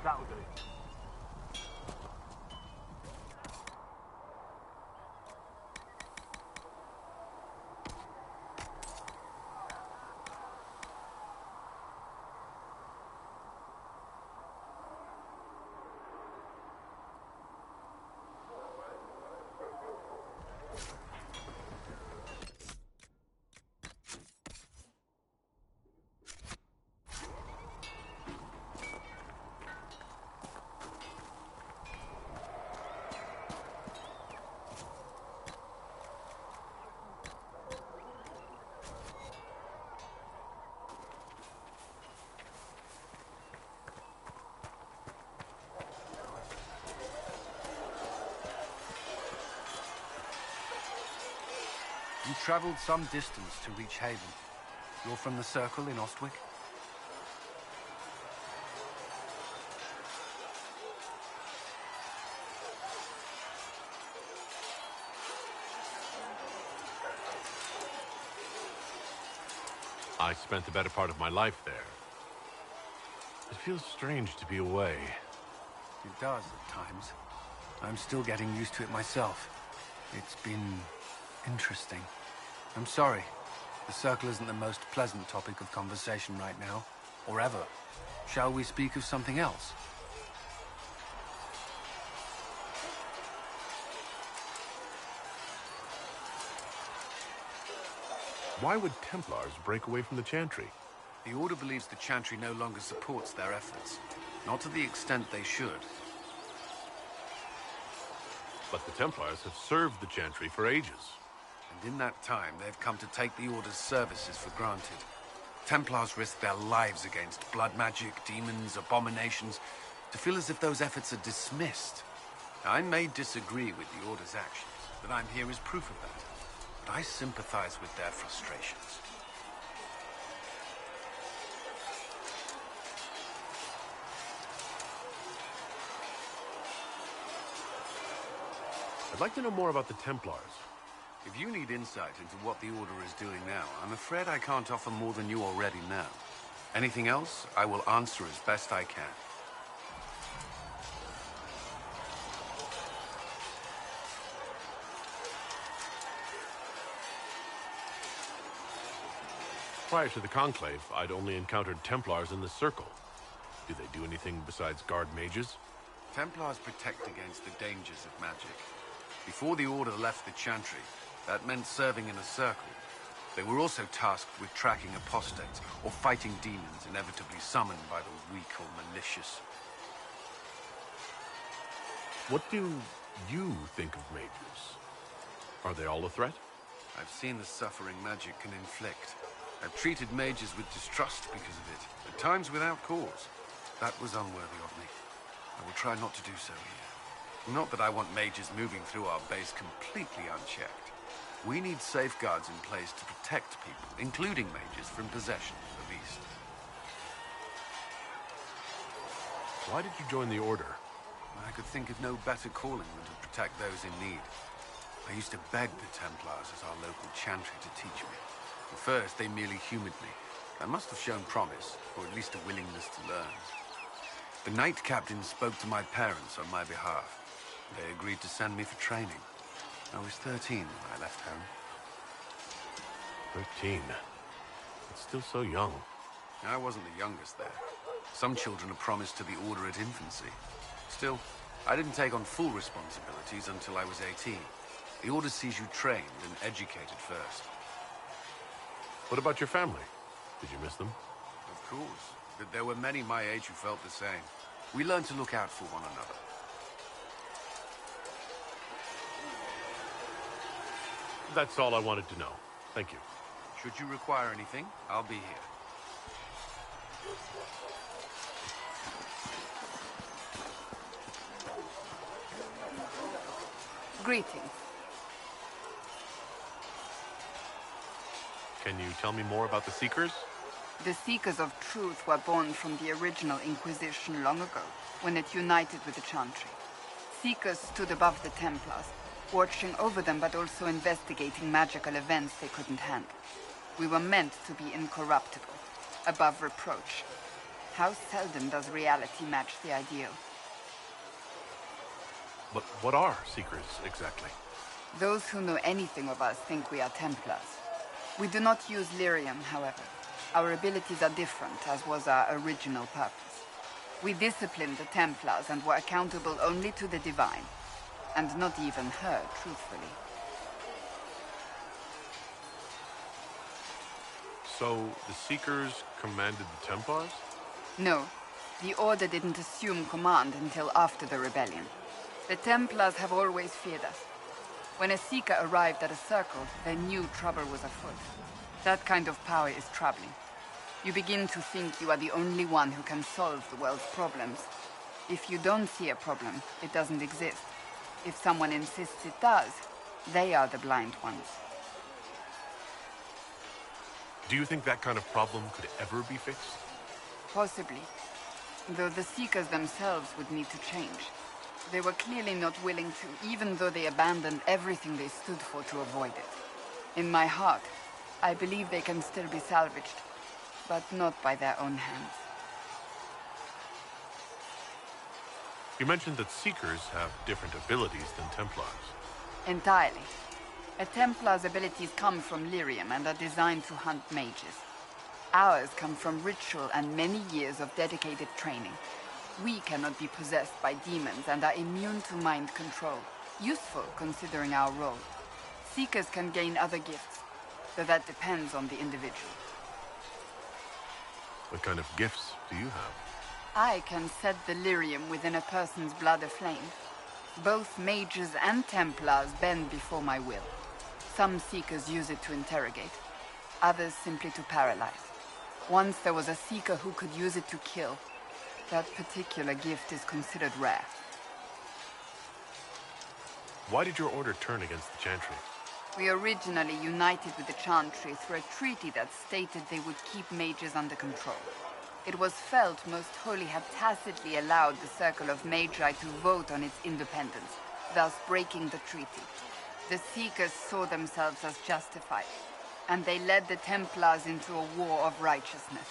That'll do. You traveled some distance to reach Haven. You're from the Circle in Ostwick? I spent the better part of my life there. It feels strange to be away. It does at times. I'm still getting used to it myself. It's been interesting. I'm sorry. The Circle isn't the most pleasant topic of conversation right now, or ever. Shall we speak of something else? Why would Templars break away from the Chantry? The Order believes the Chantry no longer supports their efforts. Not to the extent they should. But the Templars have served the Chantry for ages. And in that time, they've come to take the Order's services for granted. Templars risk their lives against blood magic, demons, abominations, to feel as if those efforts are dismissed. Now, I may disagree with the Order's actions, but I'm here as proof of that. But I sympathize with their frustrations. I'd like to know more about the Templars. If you need insight into what the Order is doing now, I'm afraid I can't offer more than you already know. Anything else, I will answer as best I can. Prior to the Conclave, I'd only encountered Templars in the Circle. Do they do anything besides guard mages? Templars protect against the dangers of magic. Before the Order left the Chantry, that meant serving in a circle. They were also tasked with tracking apostates or fighting demons inevitably summoned by the weak or malicious. What do you think of mages? Are they all a threat? I've seen the suffering magic can inflict. I've treated mages with distrust because of it, at times without cause. That was unworthy of me. I will try not to do so here. Not that I want mages moving through our base completely unchecked. We need safeguards in place to protect people, including mages, from possession, at least. Why did you join the Order? I could think of no better calling than to protect those in need. I used to beg the Templars as our local chantry to teach me. At first, they merely humored me. I must have shown promise, or at least a willingness to learn. The Knight Captain spoke to my parents on my behalf. They agreed to send me for training. I was 13 when I left home. 13? It's still so young. I wasn't the youngest there. Some children are promised to the Order at infancy. Still, I didn't take on full responsibilities until I was 18. The Order sees you trained and educated first. What about your family? Did you miss them? Of course. But there were many my age who felt the same. We learned to look out for one another. That's all I wanted to know. Thank you. Should you require anything, I'll be here. Greetings. Can you tell me more about the Seekers? The Seekers of Truth were born from the original Inquisition long ago, when it united with the Chantry. Seekers stood above the Templars, watching over them but also investigating magical events they couldn't handle. We were meant to be incorruptible, above reproach. How seldom does reality match the ideal? But what are Seekers, exactly? Those who know anything of us think we are Templars. We do not use lyrium, however. Our abilities are different, as was our original purpose. We disciplined the Templars and were accountable only to the Divine. And not even her, truthfully. So, the Seekers commanded the Templars? No. The Order didn't assume command until after the rebellion. The Templars have always feared us. When a Seeker arrived at a circle, they knew trouble was afoot. That kind of power is troubling. You begin to think you are the only one who can solve the world's problems. If you don't see a problem, it doesn't exist. If someone insists it does, they are the blind ones. Do you think that kind of problem could ever be fixed? Possibly. Though the Seekers themselves would need to change. They were clearly not willing to, even though they abandoned everything they stood for to avoid it. In my heart, I believe they can still be salvaged, but not by their own hands. You mentioned that Seekers have different abilities than Templars. Entirely. A Templar's abilities come from lyrium and are designed to hunt mages. Ours come from ritual and many years of dedicated training. We cannot be possessed by demons and are immune to mind control. Useful, considering our role. Seekers can gain other gifts, though that depends on the individual. What kind of gifts do you have? I can set the lyrium within a person's blood aflame. Both mages and Templars bend before my will. Some Seekers use it to interrogate, others simply to paralyze. Once there was a Seeker who could use it to kill. That particular gift is considered rare. Why did your order turn against the Chantry? We originally united with the Chantry through a treaty that stated they would keep mages under control. It was felt most holy had tacitly allowed the Circle of Magi to vote on its independence, thus breaking the treaty. The Seekers saw themselves as justified, and they led the Templars into a war of righteousness.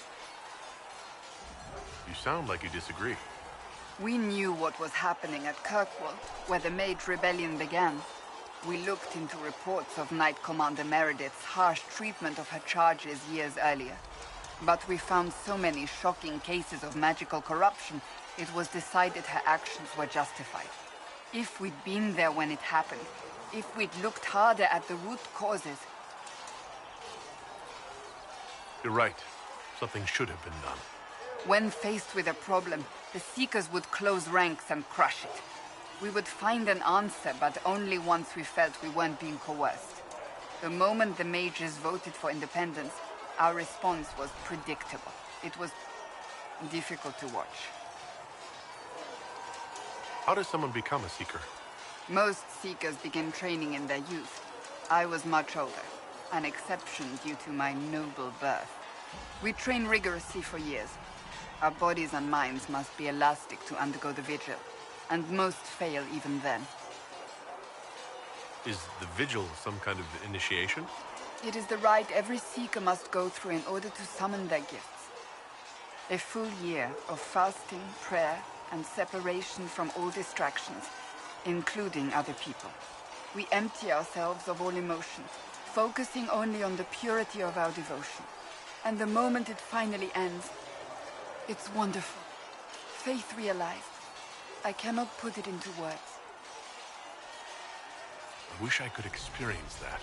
You sound like you disagree. We knew what was happening at Kirkwall, where the Mage Rebellion began. We looked into reports of Knight Commander Meredith's harsh treatment of her charges years earlier. But we found so many shocking cases of magical corruption, it was decided her actions were justified. If we'd been there when it happened, if we'd looked harder at the root causes... You're right. Something should have been done. When faced with a problem, the Seekers would close ranks and crush it. We would find an answer, but only once we felt we weren't being coerced. The moment the Mages voted for independence, our response was predictable. It was difficult to watch. How does someone become a Seeker? Most Seekers begin training in their youth. I was much older, an exception due to my noble birth. We train rigorously for years. Our bodies and minds must be elastic to undergo the vigil, and most fail even then. Is the vigil some kind of initiation? It is the rite every Seeker must go through in order to summon their gifts. A full year of fasting, prayer, and separation from all distractions, including other people. We empty ourselves of all emotions, focusing only on the purity of our devotion. And the moment it finally ends, it's wonderful. Faith realized. I cannot put it into words. I wish I could experience that.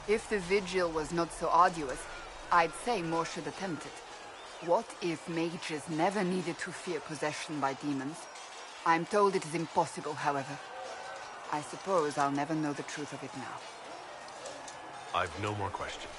If the vigil was not so arduous, I'd say more should attempt it. What if mages never needed to fear possession by demons? I'm told it is impossible, however. I suppose I'll never know the truth of it now. I've no more questions.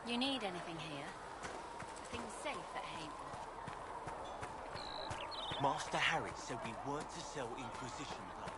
You need anything here? Are things safe at Haven? Master Harry said we weren't to sell Inquisition blades.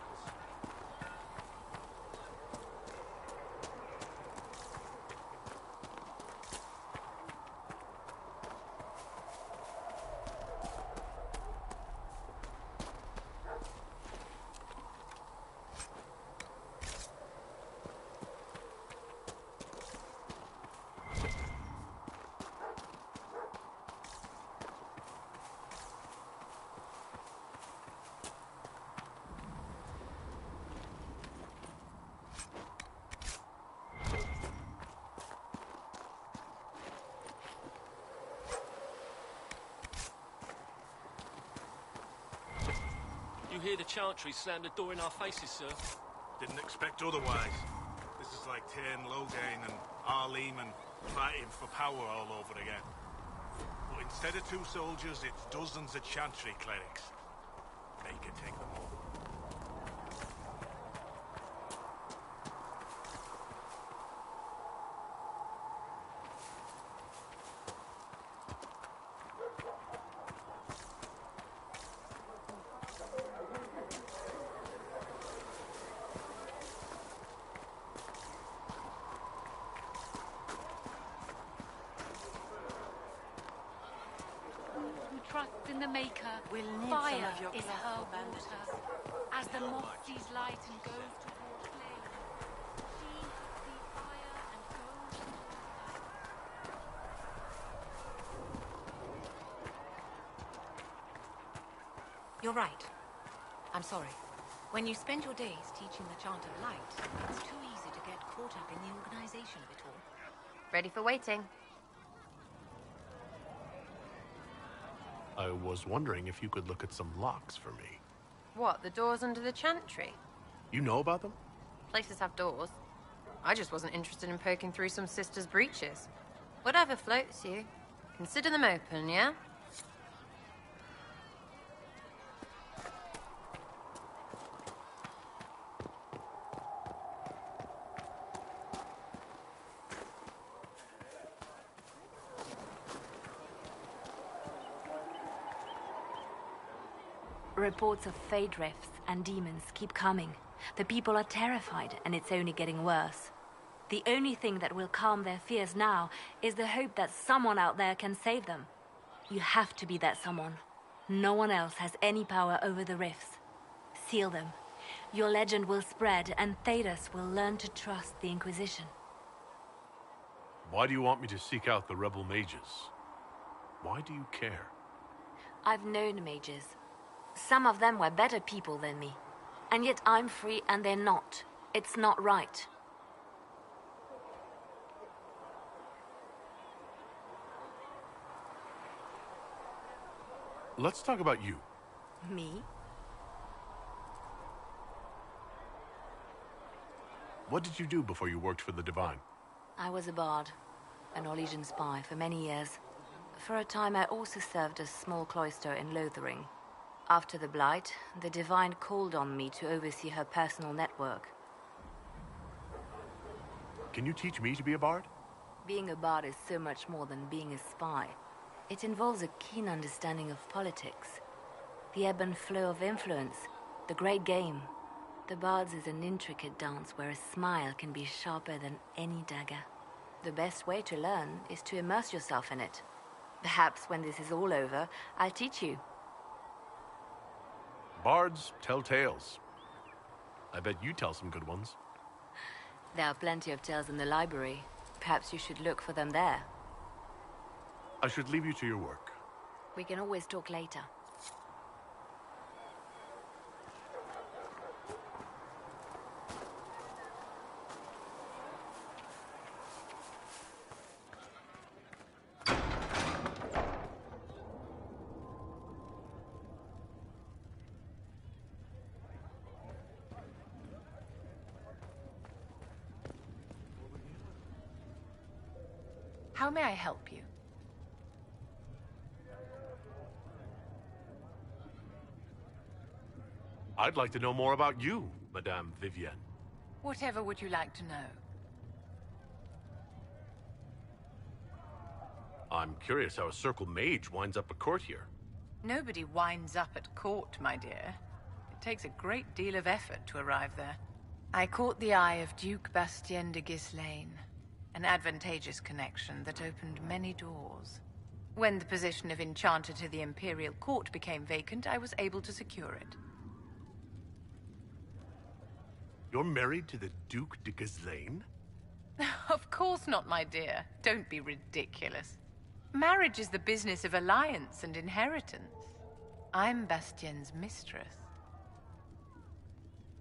You hear the Chantry slam the door in our faces, sir? Didn't expect otherwise. This is like Tairn Loghain and Arleman fighting for power all over again. But instead of 2 soldiers, it's dozens of Chantry clerics. They can take them all. Trust in the Maker. We'll need Fire some of your is cloth her for bandages. water. As the moth sees light and goes towards flame, she sees fire and goes towards light. You're right. I'm sorry. When you spend your days teaching the chant of light, it's too easy to get caught up in the organization of it all. Ready for waiting. I was wondering if you could look at some locks for me. What, the doors under the Chantry? You know about them? Places have doors. I just wasn't interested in poking through some sister's breeches. Whatever floats you. Consider them open, yeah? Reports of fade rifts and demons keep coming. The people are terrified, and it's only getting worse. The only thing that will calm their fears now is the hope that someone out there can save them. You have to be that someone. No one else has any power over the rifts. Seal them. Your legend will spread, and Thedas will learn to trust the Inquisition. Why do you want me to seek out the rebel mages? Why do you care? I've known mages. Some of them were better people than me. And yet I'm free and they're not. It's not right. Let's talk about you. Me? What did you do before you worked for the Divine? I was a bard, an Orlesian spy for many years. For a time I also served a small cloister in Lothering. After the Blight, the Divine called on me to oversee her personal network. Can you teach me to be a bard? Being a bard is so much more than being a spy. It involves a keen understanding of politics, the ebb and flow of influence, the great game. The bard's is an intricate dance where a smile can be sharper than any dagger. The best way to learn is to immerse yourself in it. Perhaps when this is all over, I'll teach you. Bards tell tales. I bet you tell some good ones. There are plenty of tales in the library. Perhaps you should look for them there. I should leave you to your work. We can always talk later. How may I help you? I'd like to know more about you, Madame Vivienne. Whatever would you like to know? I'm curious how a Circle Mage winds up at court here. Nobody winds up at court, my dear. It takes a great deal of effort to arrive there. I caught the eye of Duke Bastien de Ghislaine, an advantageous connection that opened many doors. When the position of Enchanter to the Imperial Court became vacant, I was able to secure it. You're married to the Duke de Ghislaine? Of course not, my dear. Don't be ridiculous. Marriage is the business of alliance and inheritance. I'm Bastien's mistress.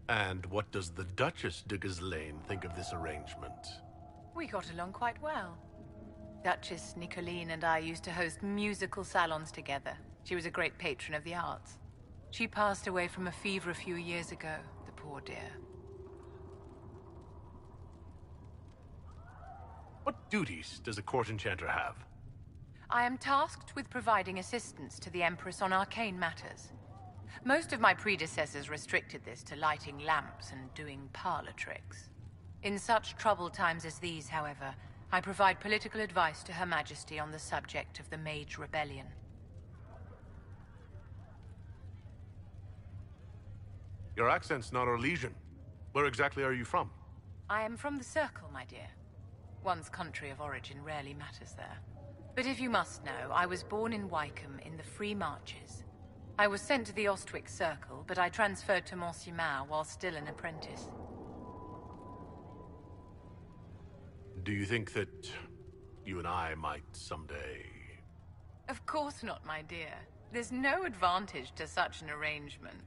And what does the Duchess de Ghislaine think of this arrangement? We got along quite well. Duchess Nicoline and I used to host musical salons together. She was a great patron of the arts. She passed away from a fever a few years ago, the poor dear. What duties does a court enchanter have? I am tasked with providing assistance to the Empress on arcane matters. Most of my predecessors restricted this to lighting lamps and doing parlor tricks. In such troubled times as these, however, I provide political advice to Her Majesty on the subject of the Mage Rebellion. Your accent's not Orlesian. Where exactly are you from? I am from the Circle, my dear. One's country of origin rarely matters there. But if you must know, I was born in Wycombe in the Free Marches. I was sent to the Ostwick Circle, but I transferred to Monsignor while still an apprentice. Do you think that you and I might someday... Of course not, my dear. There's no advantage to such an arrangement.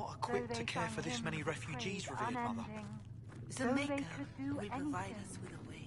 not equipped to care for this many refugees, revered mother. The Maker will provide us with a way.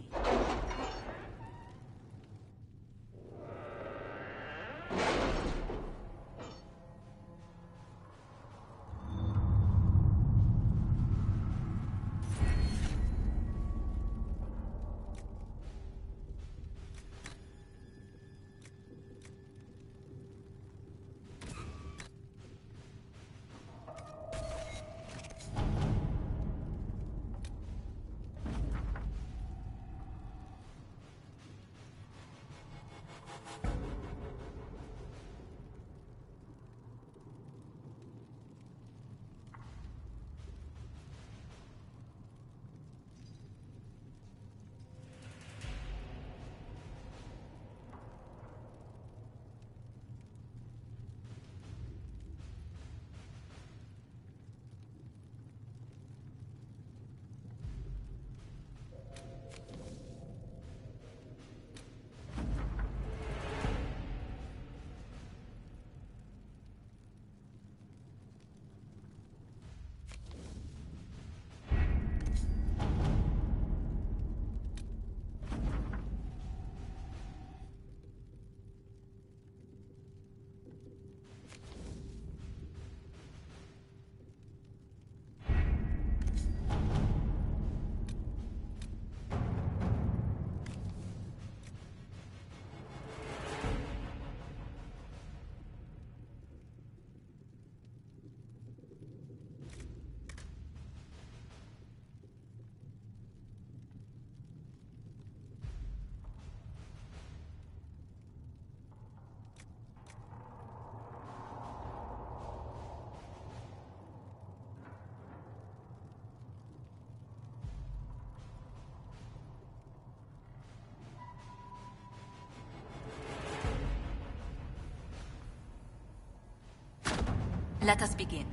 Let us begin.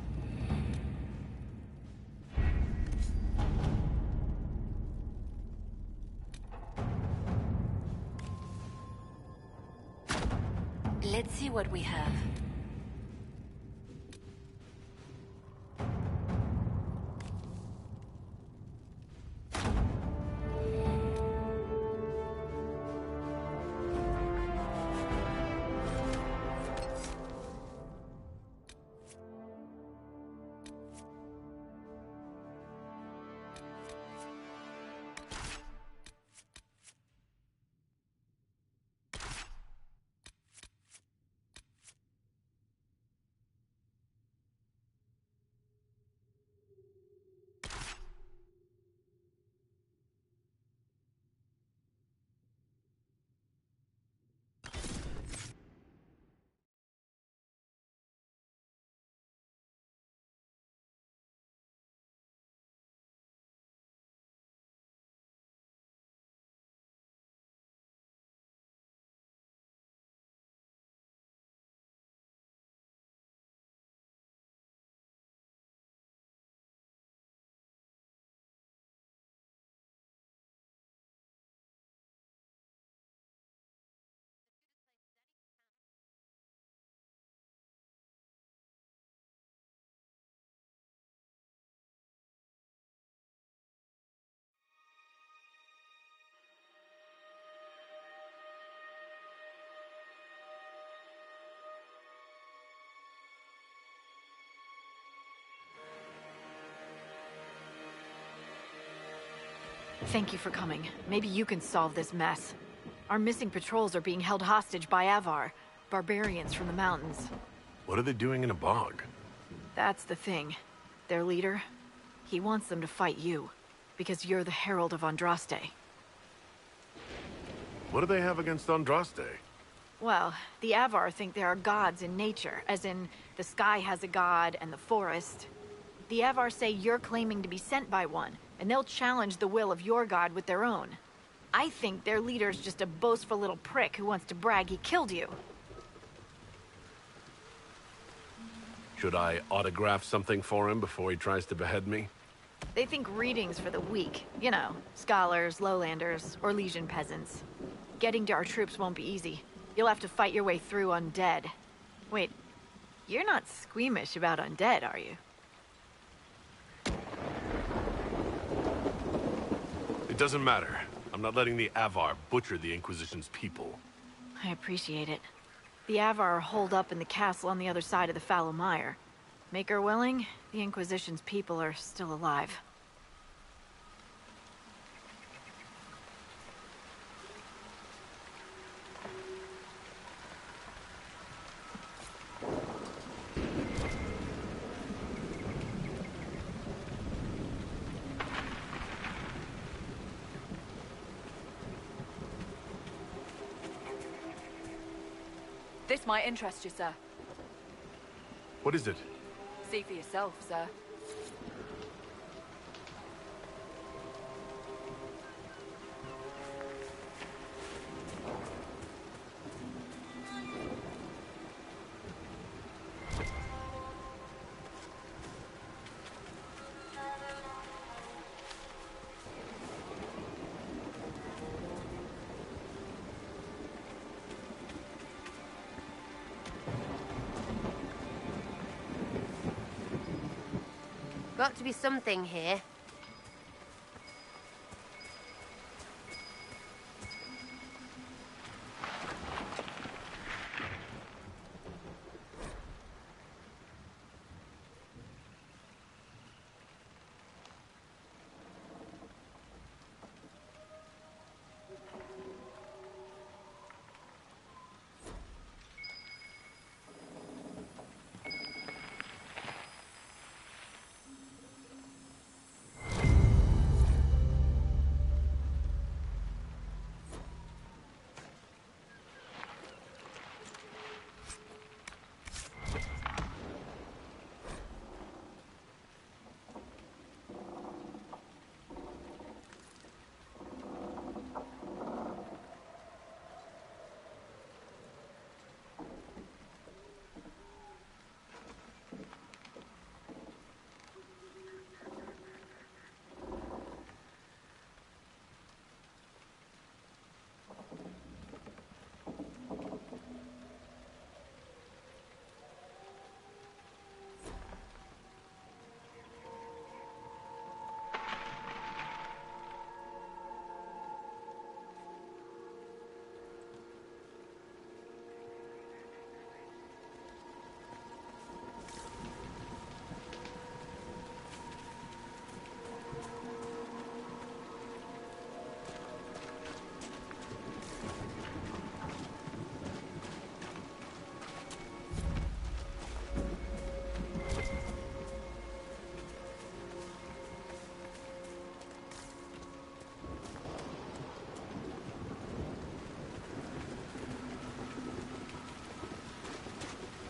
Let's see what we have. Thank you for coming. Maybe you can solve this mess. Our missing patrols are being held hostage by Avar, barbarians from the mountains. What are they doing in a bog? That's the thing. Their leader, he wants them to fight you, because you're the Herald of Andraste. What do they have against Andraste? Well, the Avar think there are gods in nature, as in the sky has a god and the forest. The Avar say you're claiming to be sent by one, and they'll challenge the will of your god with their own. I think their leader's just a boastful little prick who wants to brag he killed you. Should I autograph something for him before he tries to behead me? They think readings for the weak. You know, scholars, lowlanders, or legion peasants. Getting to our troops won't be easy. You'll have to fight your way through undead. Wait, you're not squeamish about undead, are you? doesn't matter. I'm not letting the Avar butcher the Inquisition's people. I appreciate it. The Avar are holed up in the castle on the other side of the fallow mire. Make her willing, the Inquisition's people are still alive. This might interest you, sir. What is it? See for yourself, sir. Got to be something here.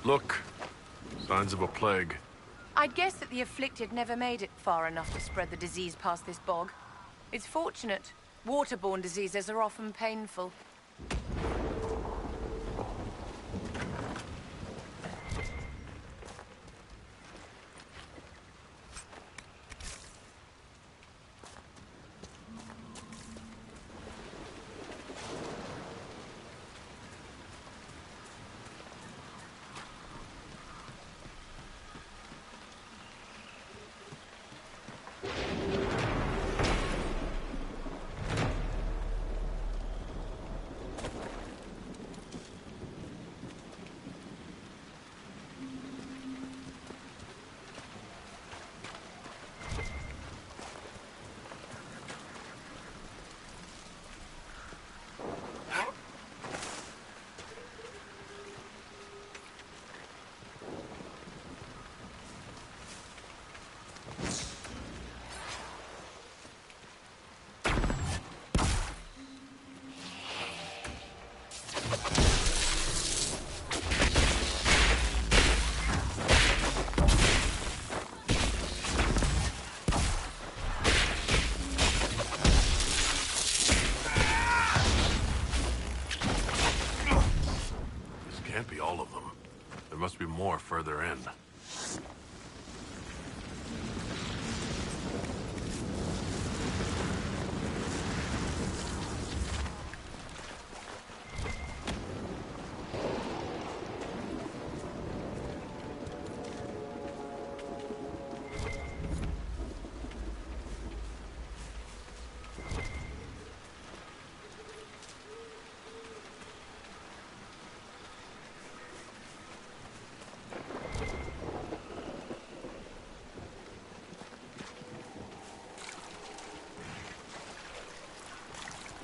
Look. Signs of a plague. I'd guess that the afflicted never made it far enough to spread the disease past this bog. It's fortunate. Waterborne diseases are often painful.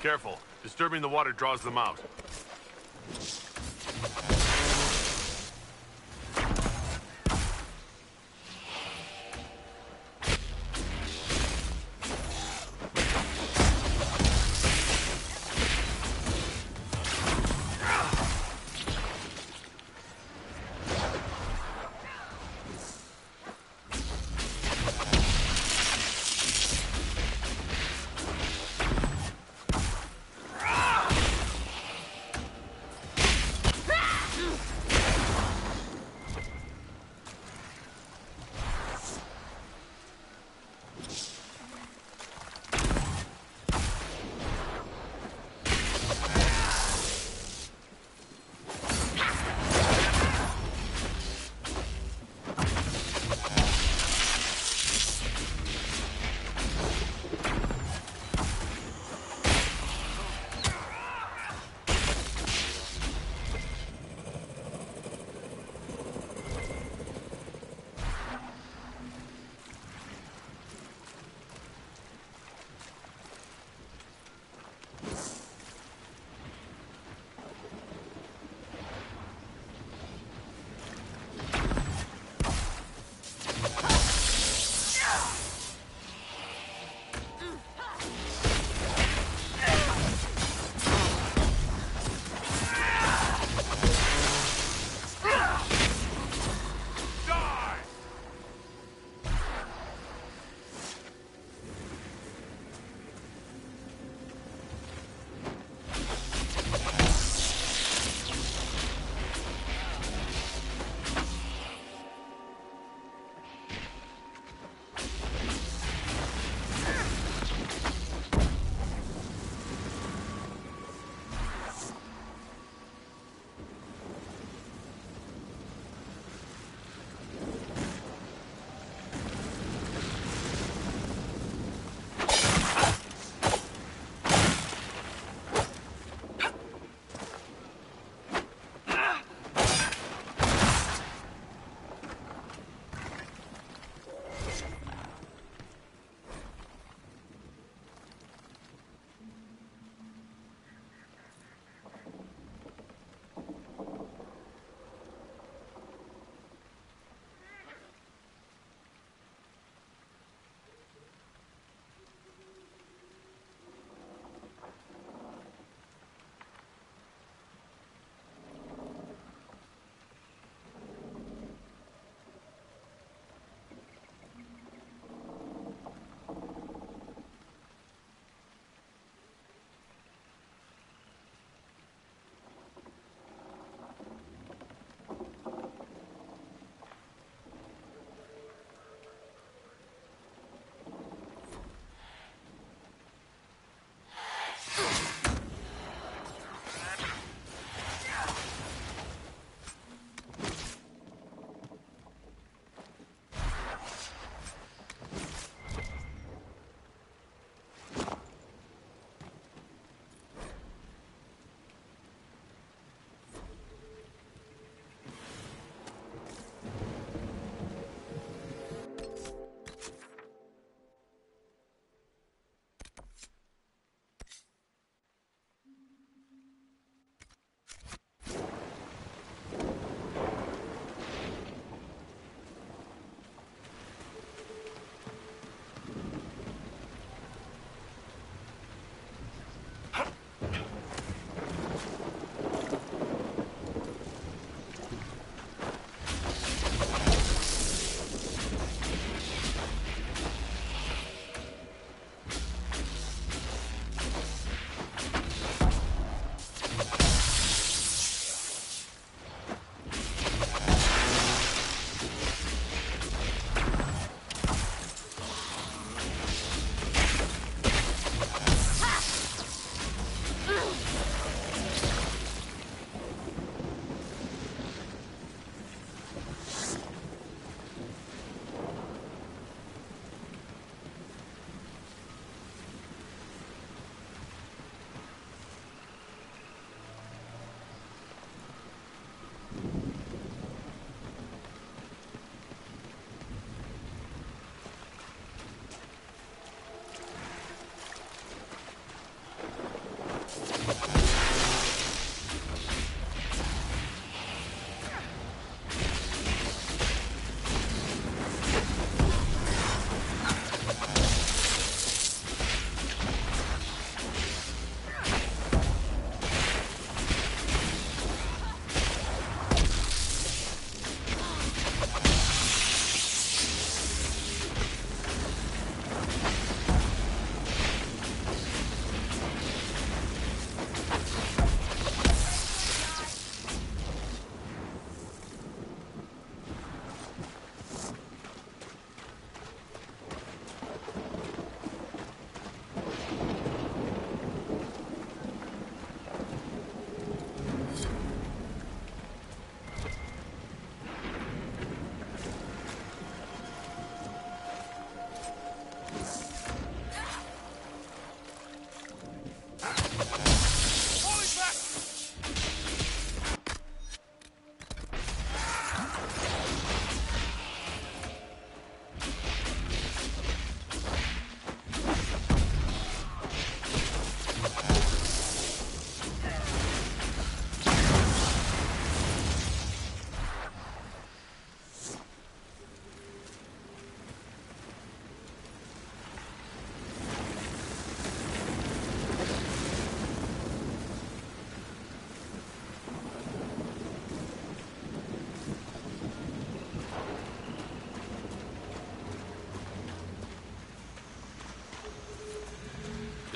Careful. Disturbing the water draws them out.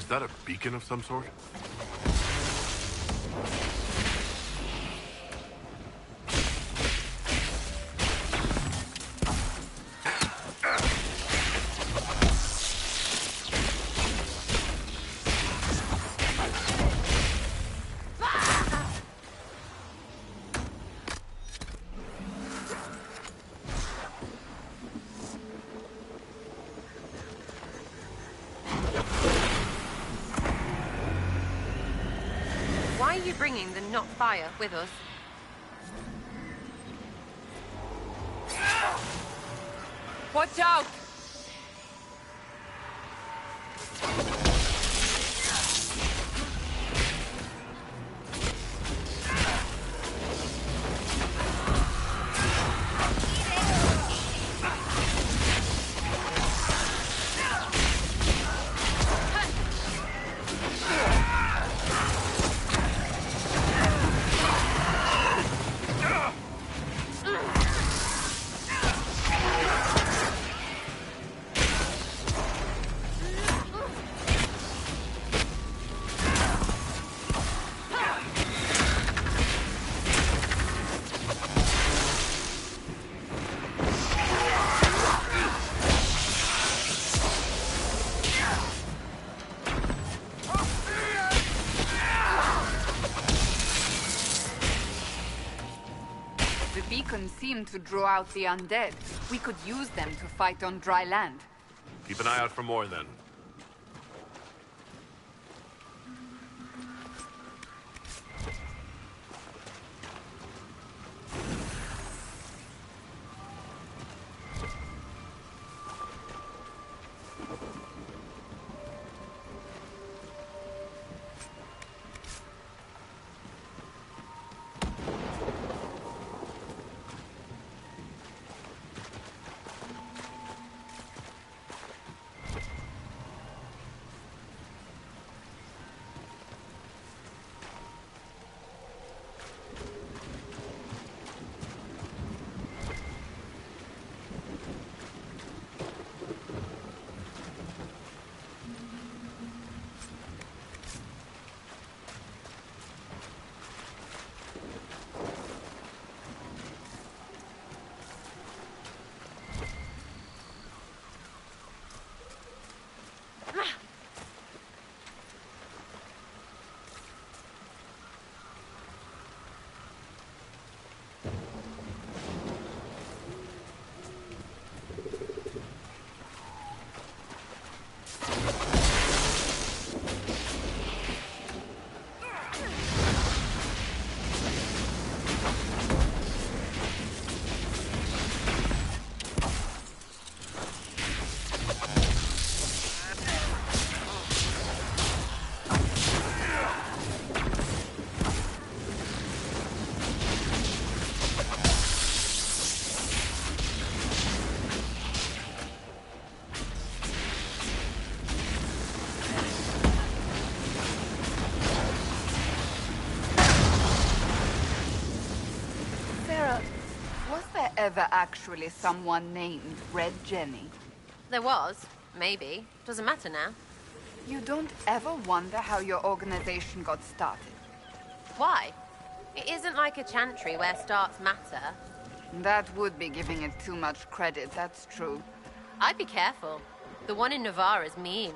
Is that a beacon of some sort? Why are you bringing the not fire with us? Watch out! Seem to draw out the undead. We could use them to fight on dry land. Keep an eye out for more, then. Ever actually someone named Red Jenny? There was. Maybe. Doesn't matter now. You don't ever wonder how your organization got started? Why? It isn't like a chantry where starts matter. That would be giving it too much credit, that's true. I'd be careful. The one in Navarre is mean.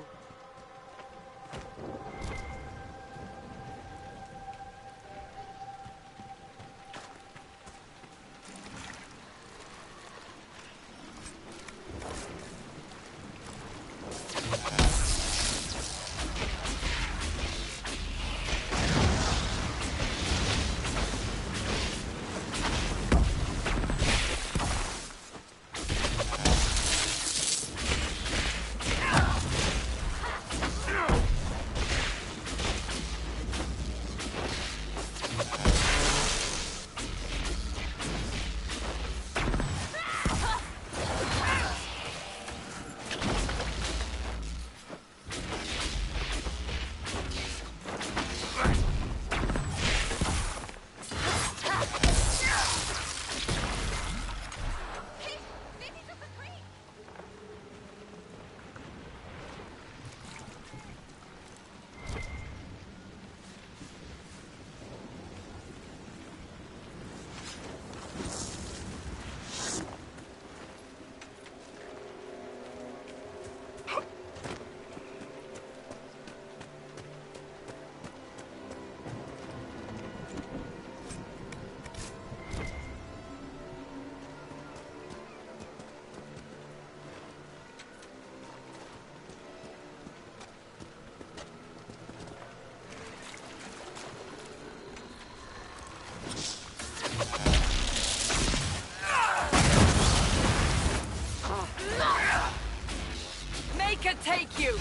Maker take you!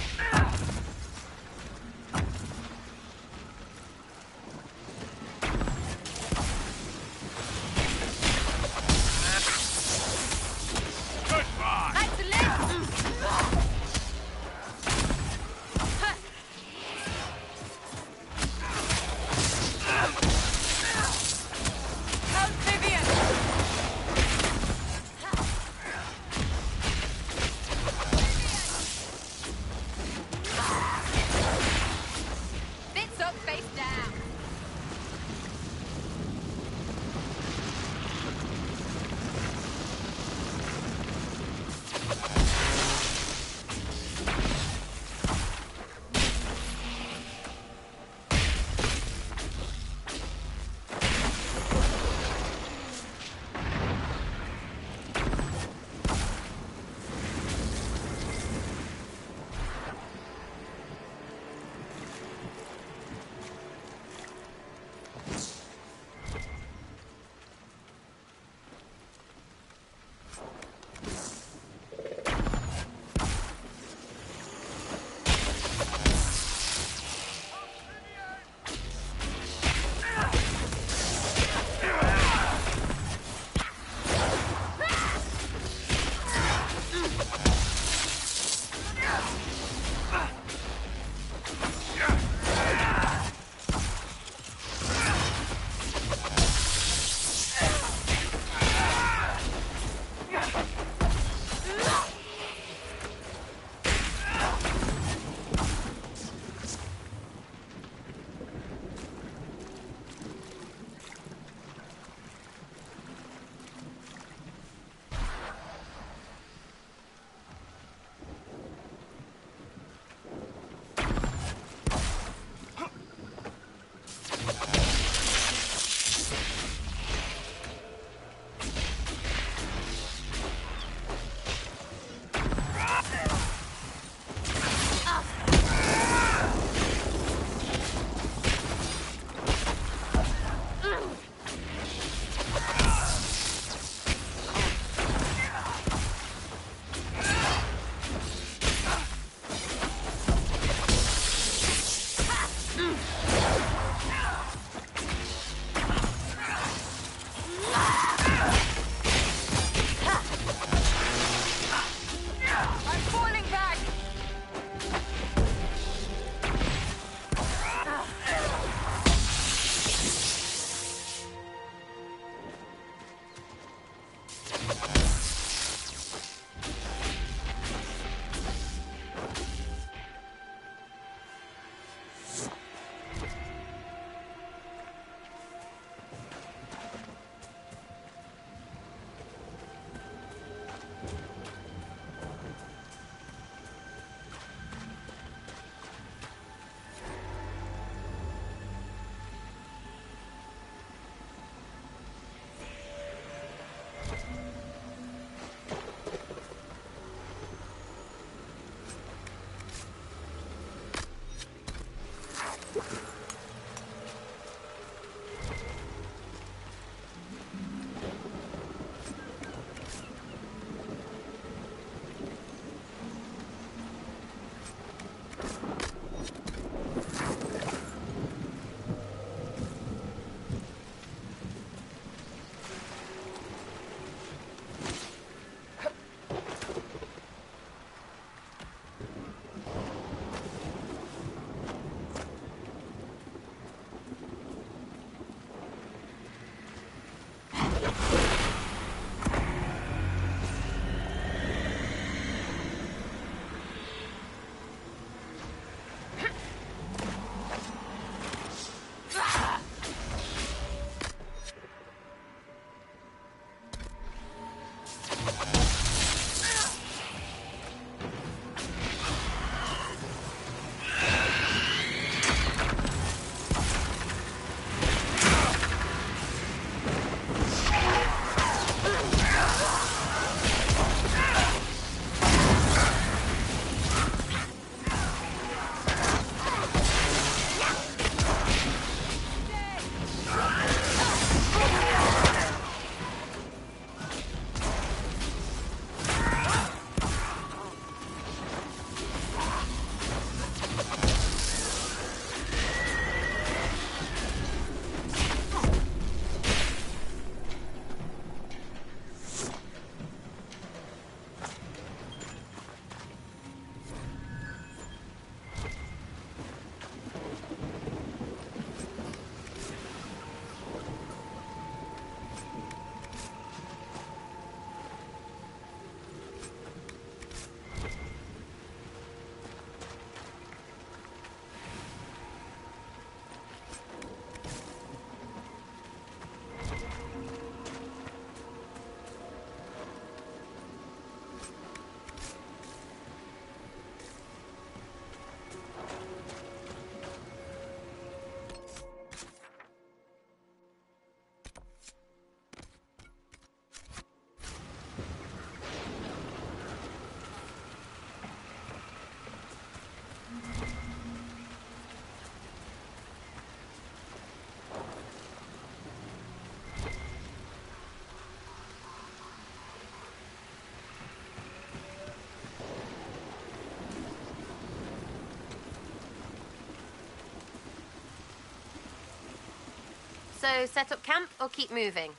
So, set up camp or keep moving?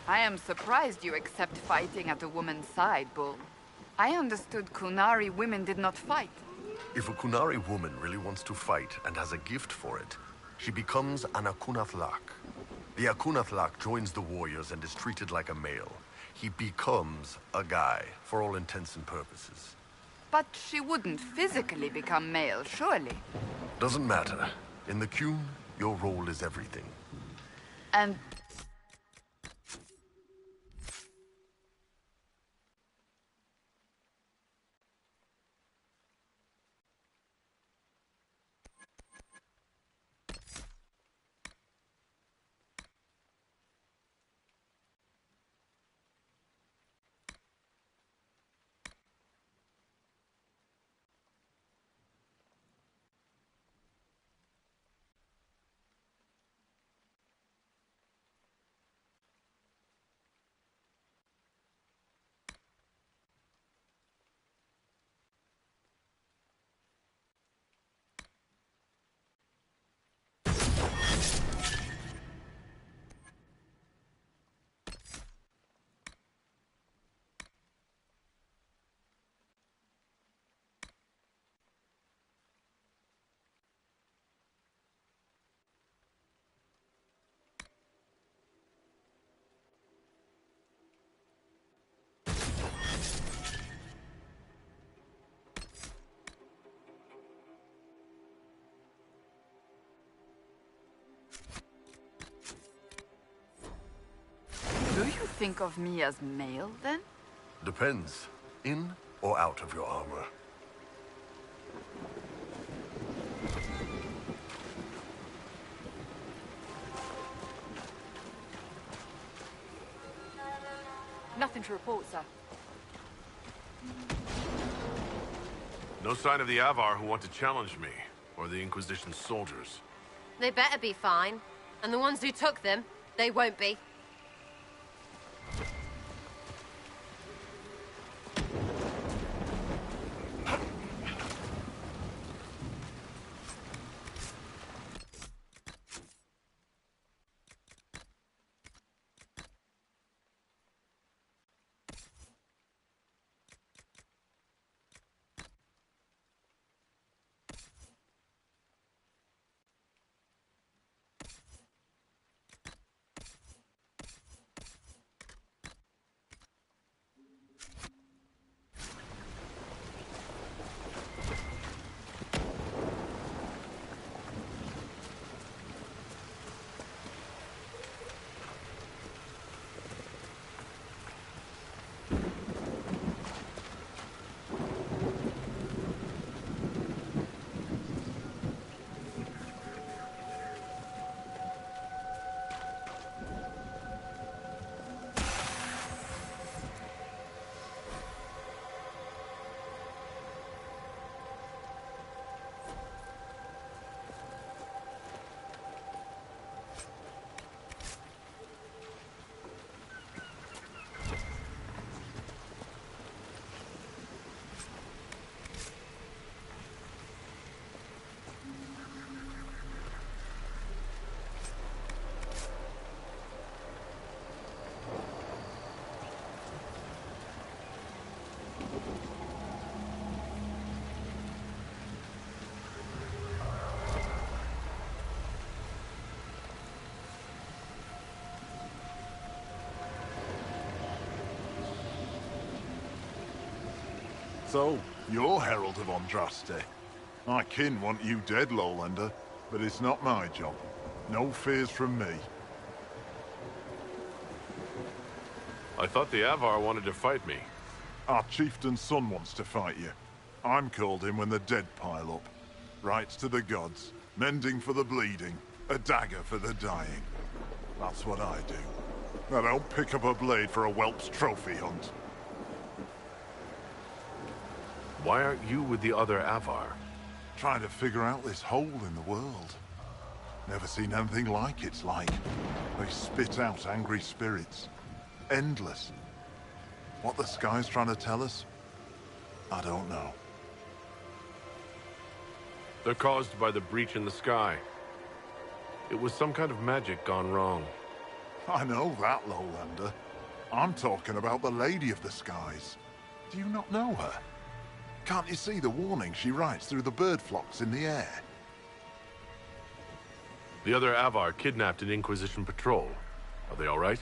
I am surprised you accept fighting at a woman's side, Bull. I understood Kunari women did not fight. If a Kunari woman really wants to fight and has a gift for it, she becomes an Akunath-Lak. The Akunath-Lak joins the warriors and is treated like a male. He becomes a guy, for all intents and purposes. But she wouldn't physically become male, surely. Doesn't matter. In the queue, your role is everything. And do you think of me as male, then? Depends. In or out of your armor. Nothing to report, sir. No sign of the Avar who want to challenge me, or the Inquisition soldiers. They better be fine. And the ones who took them, they won't be. So, you're Herald of Andraste. My kin want you dead, Lowlander, but it's not my job. No fears from me. I thought the Avar wanted to fight me. Our chieftain's son wants to fight you. I'm called in when the dead pile up. Rights to the gods, mending for the bleeding, a dagger for the dying. That's what I do. I don't pick up a blade for a whelp's trophy hunt. Why aren't you with the other Avar? Trying to figure out this hole in the world. Never seen anything like it's like. They spit out angry spirits. Endless. What the sky's trying to tell us? I don't know. They're caused by the breach in the sky. It was some kind of magic gone wrong. I know that, Lowlander. I'm talking about the Lady of the Skies. Do you not know her? Can't you see the warning she writes through the bird flocks in the air? The other Avar kidnapped an Inquisition patrol. Are they all right?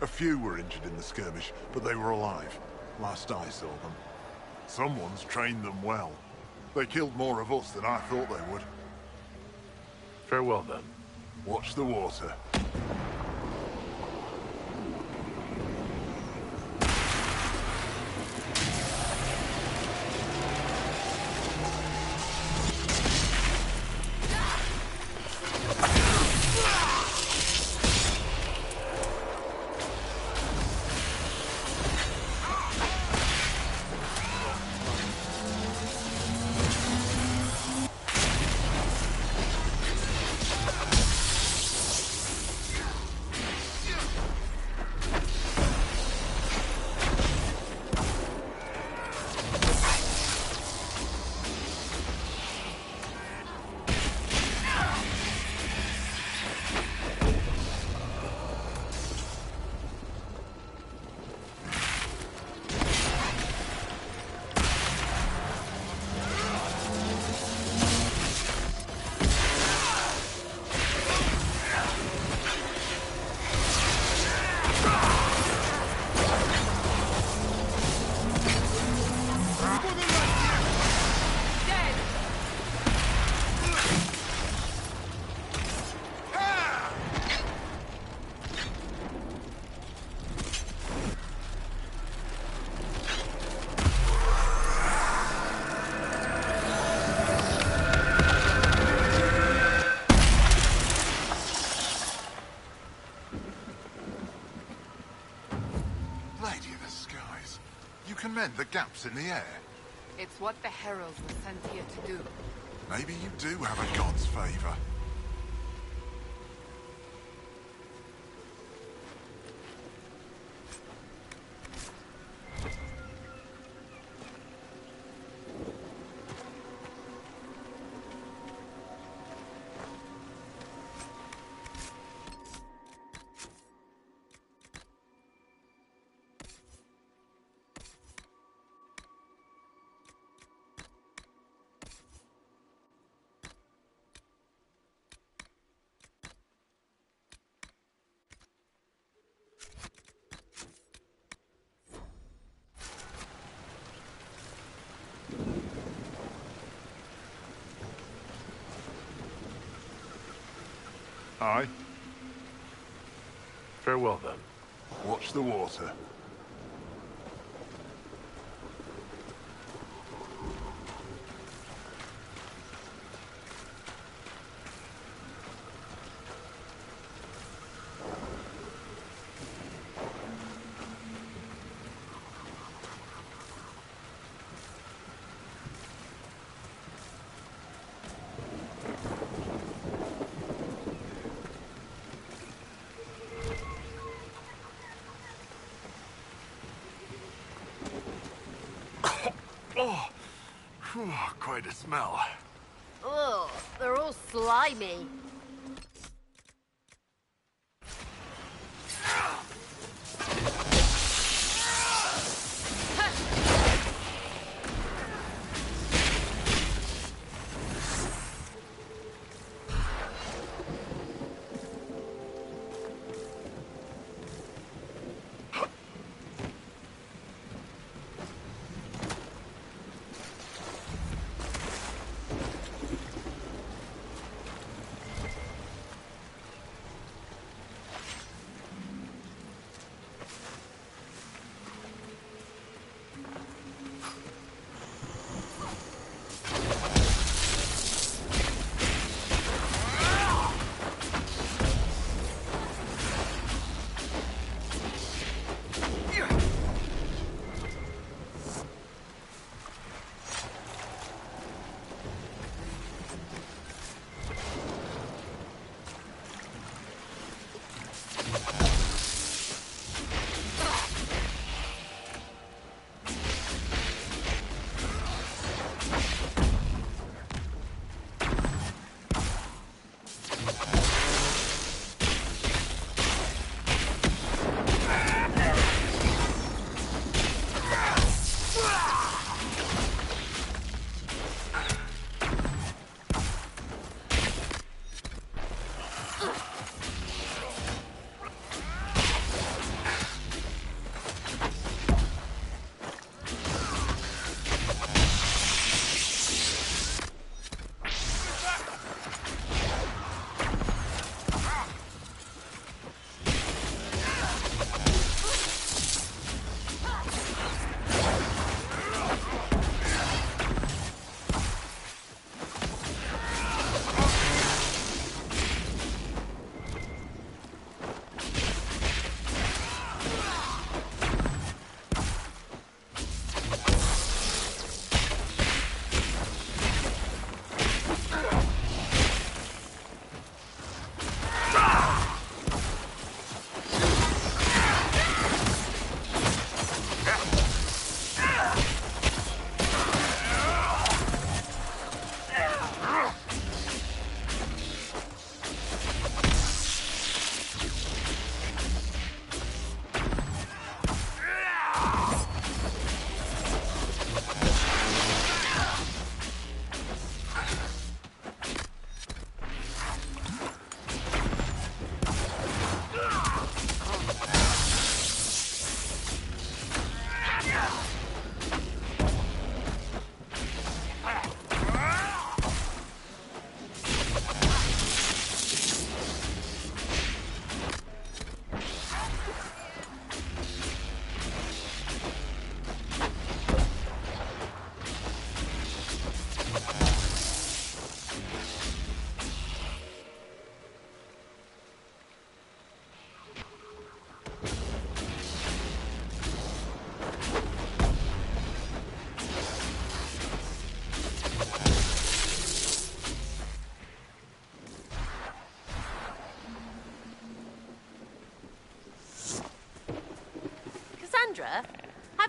A few were injured in the skirmish, but they were alive. Last I saw them. Someone's trained them well. They killed more of us than I thought they would. Farewell, then. Watch the water. Mend the gaps in the air. It's what the heralds were sent here to do. Maybe you do have a god's favor. Aye. Farewell, then. Watch the water. Oh, quite a smell. Ugh, they're all slimy.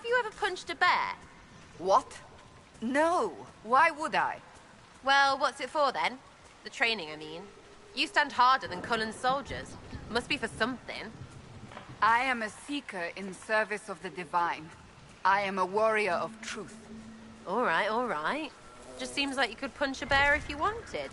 you ever punched a bear? What? No. Why would I? Well, what's it for then? The training, I mean. You stand harder than Cullen's soldiers. Must be for something. I am a seeker in service of the divine. I am a warrior of truth. All right, all right. Just seems like you could punch a bear if you wanted.